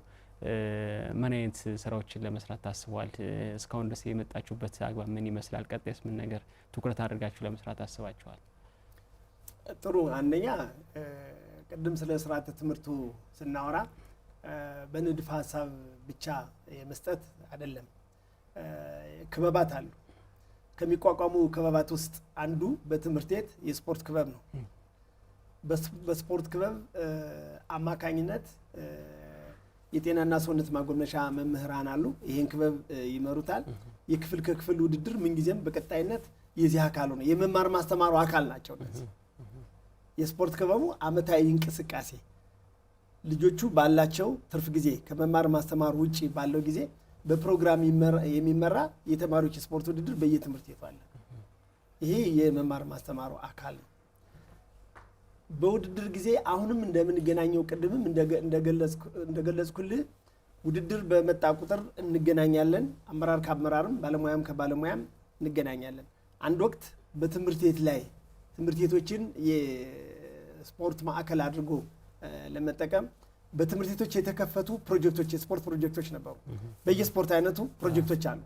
[SPEAKER 1] ምን አይነት ስራዎችን ለመስራት ታስቧል? እስካሁን ድረስ የመጣችሁበት አግባብ ምን ይመስላል? ቀጣይስ ምን ነገር ትኩረት አድርጋችሁ ለመስራት አስባችኋል?
[SPEAKER 4] ጥሩ። አንደኛ ቅድም ስለ ስርዓተ ትምህርቱ ስናወራ በንድፈ ሀሳብ ብቻ የመስጠት አይደለም። ክበባት አሉ። ከሚቋቋሙ ክበባት ውስጥ አንዱ በትምህርት ቤት የስፖርት ክበብ ነው። በስፖርት ክበብ አማካኝነት የጤናና ሰውነት ማጎልመሻ መምህራን አሉ። ይሄን ክበብ ይመሩታል። የክፍል ከክፍል ውድድር ምንጊዜም በቀጣይነት የዚህ አካል ነው። የመማር ማስተማሩ አካል ናቸው። የስፖርት ክበቡ አመታዊ እንቅስቃሴ ልጆቹ ባላቸው ትርፍ ጊዜ ከመማር ማስተማር ውጪ ባለው ጊዜ በፕሮግራም የሚመራ የተማሪዎች የስፖርት ውድድር በየትምህርት ቤቱ አለ። ይሄ የመማር ማስተማሩ አካል ነው። በውድድር ጊዜ አሁንም እንደምንገናኘው ቅድምም እንደገለጽኩልህ ውድድር በመጣ ቁጥር እንገናኛለን። አመራር ከአመራርም ባለሙያም ከባለሙያም እንገናኛለን። አንድ ወቅት በትምህርት ቤት ላይ ትምህርት ቤቶችን የስፖርት ማዕከል አድርጎ ለመጠቀም በትምህርት ቤቶች የተከፈቱ ፕሮጀክቶች የስፖርት ፕሮጀክቶች ነበሩ። በየስፖርት አይነቱ ፕሮጀክቶች አሉ።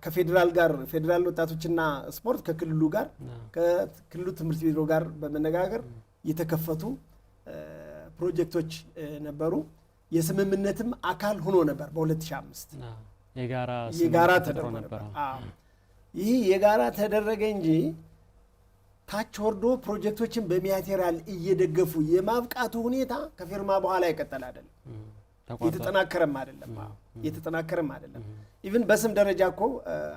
[SPEAKER 4] ከፌዴራል ጋር ፌዴራል ወጣቶችና ስፖርት ከክልሉ ጋር ከክልሉ ትምህርት ቢሮ ጋር በመነጋገር የተከፈቱ ፕሮጀክቶች ነበሩ። የስምምነትም አካል ሆኖ ነበር። በ2005 የጋራ ተደርጎ ነበር። ይህ የጋራ ተደረገ እንጂ ታች ወርዶ ፕሮጀክቶችን በማቴሪያል እየደገፉ የማብቃቱ ሁኔታ ከፊርማ በኋላ የቀጠለ አይደለም። የተጠናከረም አይደለም። ኢቭን በስም ደረጃ እኮ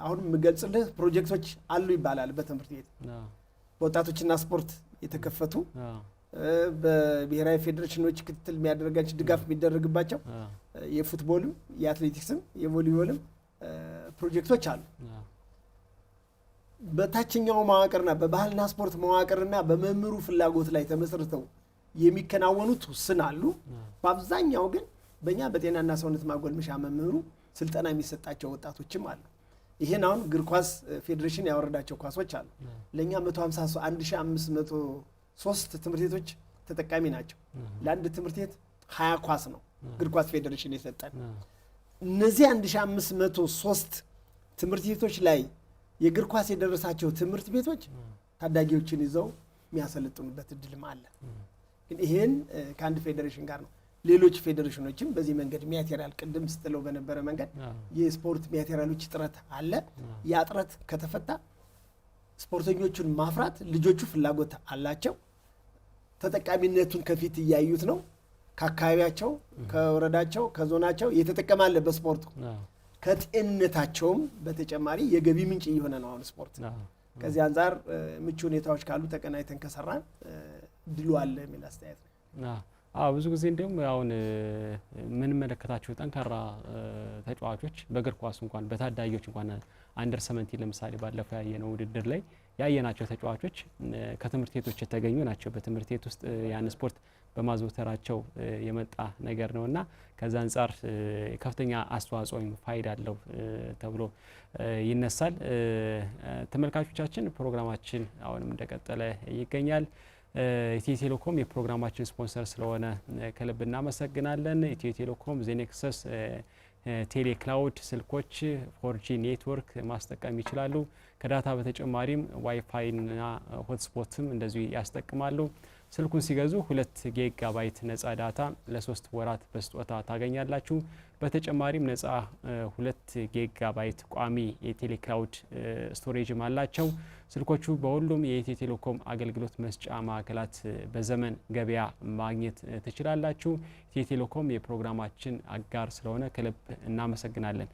[SPEAKER 4] አሁን የምገልጽልህ ፕሮጀክቶች አሉ ይባላል። በትምህርት ቤት በወጣቶችና ስፖርት የተከፈቱ በብሔራዊ ፌዴሬሽኖች ክትትል የሚያደርጋቸው ድጋፍ የሚደረግባቸው የፉትቦልም የአትሌቲክስም የቮሊቦልም ፕሮጀክቶች አሉ። በታችኛው መዋቅርና በባህልና ስፖርት መዋቅርና በመምህሩ ፍላጎት ላይ ተመስርተው የሚከናወኑት ውስን አሉ። በአብዛኛው ግን በእኛ በጤናና ሰውነት ማጎልመሻ መምህሩ ስልጠና የሚሰጣቸው ወጣቶችም አሉ። ይሄን አሁን እግር ኳስ ፌዴሬሽን ያወረዳቸው ኳሶች አሉ። ለእኛ 1503 ትምህርት ቤቶች ተጠቃሚ ናቸው። ለአንድ ትምህርት ቤት 20 ኳስ ነው እግር ኳስ ፌዴሬሽን የሰጠን። እነዚህ 1503 ትምህርት ቤቶች ላይ የእግር ኳስ የደረሳቸው ትምህርት ቤቶች ታዳጊዎችን ይዘው የሚያሰለጥኑበት እድልም አለ። ግን ይሄን ከአንድ ፌዴሬሽን ጋር ነው። ሌሎች ፌዴሬሽኖችም በዚህ መንገድ ማቴሪያል ቅድም ስትለው በነበረ መንገድ የስፖርት ማቴሪያሎች እጥረት አለ። ያ እጥረት ከተፈታ ስፖርተኞቹን ማፍራት ልጆቹ ፍላጎት አላቸው። ተጠቃሚነቱን ከፊት እያዩት ነው። ከአካባቢያቸው፣ ከወረዳቸው፣ ከዞናቸው እየተጠቀማለ በስፖርቱ ከጤንነታቸውም በተጨማሪ የገቢ ምንጭ እየሆነ ነው አሁን ስፖርት። ከዚህ አንጻር ምቹ ሁኔታዎች ካሉ ተቀናይተን ከሰራን ድሉ አለ የሚል አስተያየት ነው።
[SPEAKER 1] ብዙ ጊዜ እንዲሁም አሁን ምን መለከታቸው ጠንካራ ተጫዋቾች በእግር ኳስ እንኳን በታዳጊዎች እንኳን አንደር 17 ለምሳሌ ባለፈው ያየነው ውድድር ላይ ያየናቸው ተጫዋቾች ከትምህርት ቤቶች የተገኙ ናቸው። በትምህርት ቤት ውስጥ ያን ስፖርት በማዘውተራቸው የመጣ ነገር ነውና ከዛ አንጻር ከፍተኛ አስተዋጽኦ ወይም ፋይዳ አለው ተብሎ ይነሳል። ተመልካቾቻችን ፕሮግራማችን አሁንም እንደቀጠለ ይገኛል። ኢትዮ ቴሌኮም የፕሮግራማችን ስፖንሰር ስለሆነ ከልብ እናመሰግናለን። ኢትዮ ቴሌኮም ዜኔክሰስ ቴሌክላውድ ስልኮች 4G ኔትወርክ ማስጠቀም ይችላሉ። ከዳታ በተጨማሪም ዋይፋይና ሆትስፖትም እንደዚሁ ያስጠቅማሉ። ስልኩን ሲገዙ 2 ጊጋባይት ነፃ ዳታ ለ3 ወራት በስጦታ ታገኛላችሁ። በተጨማሪም ነፃ 2 ጊጋባይት ቋሚ የቴሌክላውድ ስቶሬጅም አላቸው። ስልኮቹ በሁሉም የኢትዮ ቴሌኮም አገልግሎት መስጫ ማዕከላት በዘመን ገበያ ማግኘት ትችላላችሁ። ኢትዮ ቴሌኮም የፕሮግራማችን አጋር ስለሆነ ከልብ እናመሰግናለን።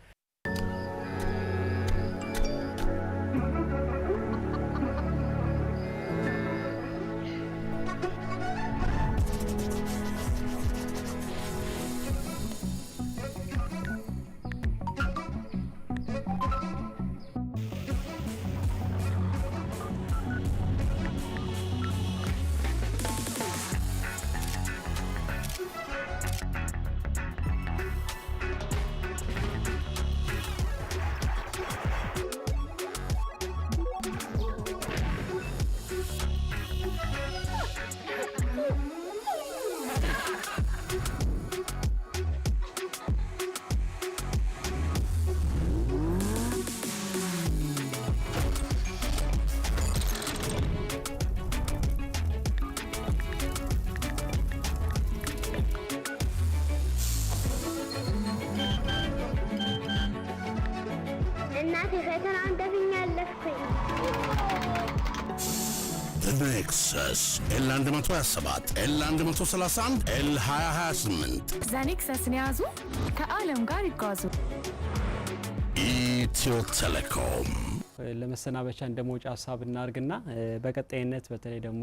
[SPEAKER 2] ኔክሰስ L127 L131 L2028
[SPEAKER 3] ዛኔክሰስን ያዙ፣ ከዓለም ጋር ይጓዙ።
[SPEAKER 2] ኢትዮ ቴሌኮም
[SPEAKER 1] ለመሰናበቻ እንደ መውጫ ሀሳብ እናርግና በቀጣይነት በተለይ ደግሞ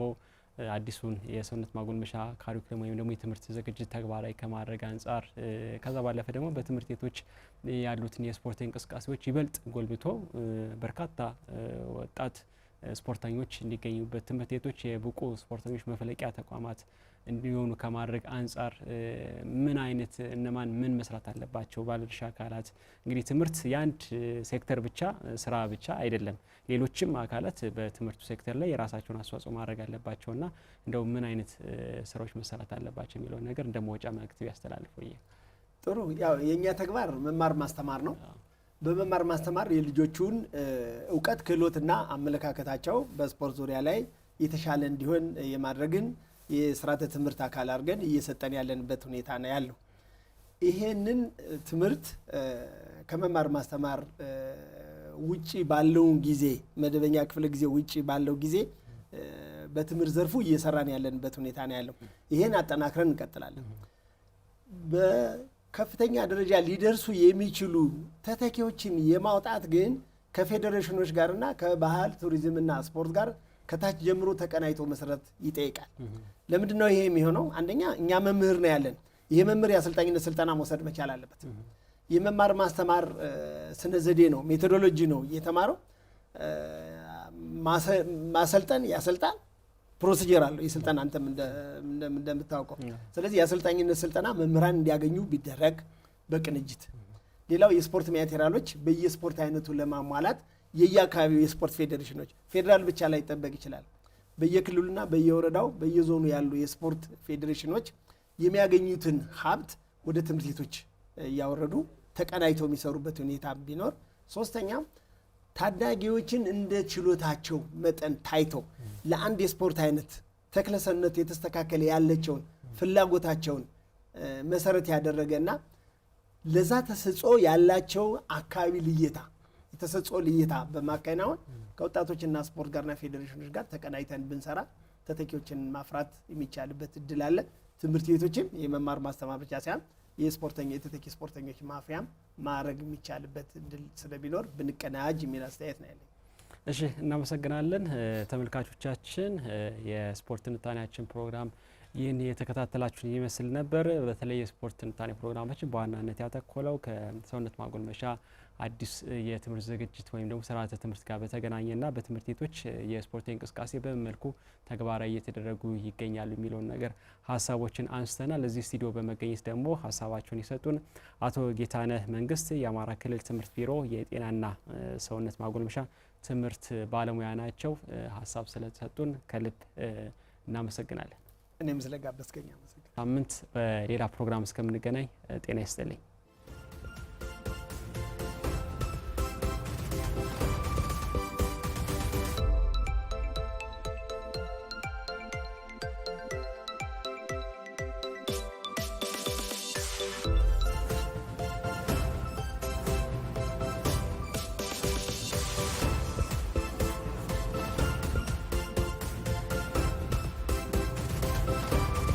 [SPEAKER 1] አዲሱን የሰውነት ማጎልመሻ ካሪኩለም ወይም ደግሞ የትምህርት ዝግጅት ተግባራዊ ከማድረግ አንጻር ከዛ ባለፈ ደግሞ በትምህርት ቤቶች ያሉትን የስፖርት እንቅስቃሴዎች ይበልጥ ጎልብቶ በርካታ ወጣት ስፖርተኞች እንዲገኙበት ትምህርት ቤቶች የብቁ ስፖርተኞች መፈለቂያ ተቋማት እንዲሆኑ ከማድረግ አንጻር ምን አይነት እነማን ምን መስራት አለባቸው? ባለድርሻ አካላት እንግዲህ ትምህርት የአንድ ሴክተር ብቻ ስራ ብቻ አይደለም። ሌሎችም አካላት በትምህርቱ ሴክተር ላይ የራሳቸውን አስተዋጽኦ ማድረግ አለባቸውና እንደው ምን አይነት ስራዎች መሰራት አለባቸው የሚለውን ነገር እንደ መውጫ መልእክት ያስተላልፉ።
[SPEAKER 4] ጥሩ። ያው የኛ ተግባር መማር ማስተማር ነው። በመማር ማስተማር የልጆቹን እውቀት ክህሎትና አመለካከታቸው በስፖርት ዙሪያ ላይ የተሻለ እንዲሆን የማድረግን የስርዓተ ትምህርት አካል አድርገን እየሰጠን ያለንበት ሁኔታ ነው ያለው። ይሄንን ትምህርት ከመማር ማስተማር ውጪ ባለው ጊዜ መደበኛ ክፍለ ጊዜ ውጪ ባለው ጊዜ በትምህርት ዘርፉ እየሰራን ያለንበት ሁኔታ ነው ያለው። ይሄን አጠናክረን እንቀጥላለን። በከፍተኛ ደረጃ ሊደርሱ የሚችሉ ተተኪዎችን የማውጣት ግን ከፌዴሬሽኖች ጋርና ከባህል ቱሪዝምና ስፖርት ጋር ከታች ጀምሮ ተቀናይቶ መስራት ይጠይቃል። ለምንድን ነው ይሄ የሚሆነው? አንደኛ እኛ መምህር ነው ያለን። ይሄ መምህር የአሰልጣኝነት ስልጠና መውሰድ መቻል አለበት። የመማር ማስተማር ስነ ዘዴ ነው፣ ሜቶዶሎጂ ነው እየተማረው። ማሰልጠን ያሰልጣን ፕሮሲጀር አለው የስልጠና አንተም እንደምታውቀው። ስለዚህ የአሰልጣኝነት ስልጠና መምህራን እንዲያገኙ ቢደረግ በቅንጅት። ሌላው የስፖርት ማቴሪያሎች በየስፖርት አይነቱ ለማሟላት የየአካባቢው የስፖርት ፌዴሬሽኖች ፌዴራል ብቻ ላይ ይጠበቅ ይችላል። በየክልሉና በየወረዳው በየዞኑ ያሉ የስፖርት ፌዴሬሽኖች የሚያገኙትን ሀብት ወደ ትምህርት ቤቶች እያወረዱ ተቀናይተው የሚሰሩበት ሁኔታ ቢኖር። ሶስተኛ ታዳጊዎችን እንደ ችሎታቸው መጠን ታይተው ለአንድ የስፖርት አይነት ተክለሰውነት የተስተካከለ ያለቸውን ፍላጎታቸውን መሰረት ያደረገና ለዛ ተሰጥኦ ያላቸው አካባቢ ልየታ የተሰጥኦ ልየታ በማከናወን ከወጣቶችና ስፖርት ጋርና ፌዴሬሽኖች ጋር ተቀናይተን ብንሰራ ተተኪዎችን ማፍራት የሚቻልበት እድል አለ። ትምህርት ቤቶችም የመማር ማስተማር ብቻ ሳይሆን የተተኪ ስፖርተኞች ማፍሪያም ማድረግ የሚቻልበት እድል ስለሚኖር ብንቀናጅ የሚል አስተያየት ነው ያለኝ።
[SPEAKER 1] እሺ፣ እናመሰግናለን። ተመልካቾቻችን የስፖርት ትንታኔያችን ፕሮግራም ይህን የተከታተላችሁን ይመስል ነበር። በተለይ የስፖርት ትንታኔ ፕሮግራማችን በዋናነት ያተኮረው ከሰውነት ማጎልመሻ አዲስ የትምህርት ዝግጅት ወይም ደግሞ ስርዓተ ትምህርት ጋር በተገናኘና በትምህርት ቤቶች የስፖርት እንቅስቃሴ በምን መልኩ ተግባራዊ እየተደረጉ ይገኛሉ የሚለውን ነገር ሀሳቦችን አንስተናል። እዚህ ስቱዲዮ በመገኘት ደግሞ ሀሳባቸውን የሰጡን አቶ ጌታነህ መንግስት የአማራ ክልል ትምህርት ቢሮ የጤናና ሰውነት ማጎልመሻ ትምህርት ባለሙያ ናቸው። ሀሳብ ስለተሰጡን ከልብ እናመሰግናለን።
[SPEAKER 4] እኔም ስለጋበዝከኝ አመሰግናለሁ።
[SPEAKER 1] ሳምንት በሌላ ፕሮግራም እስከምንገናኝ ጤና ይስጥልኝ።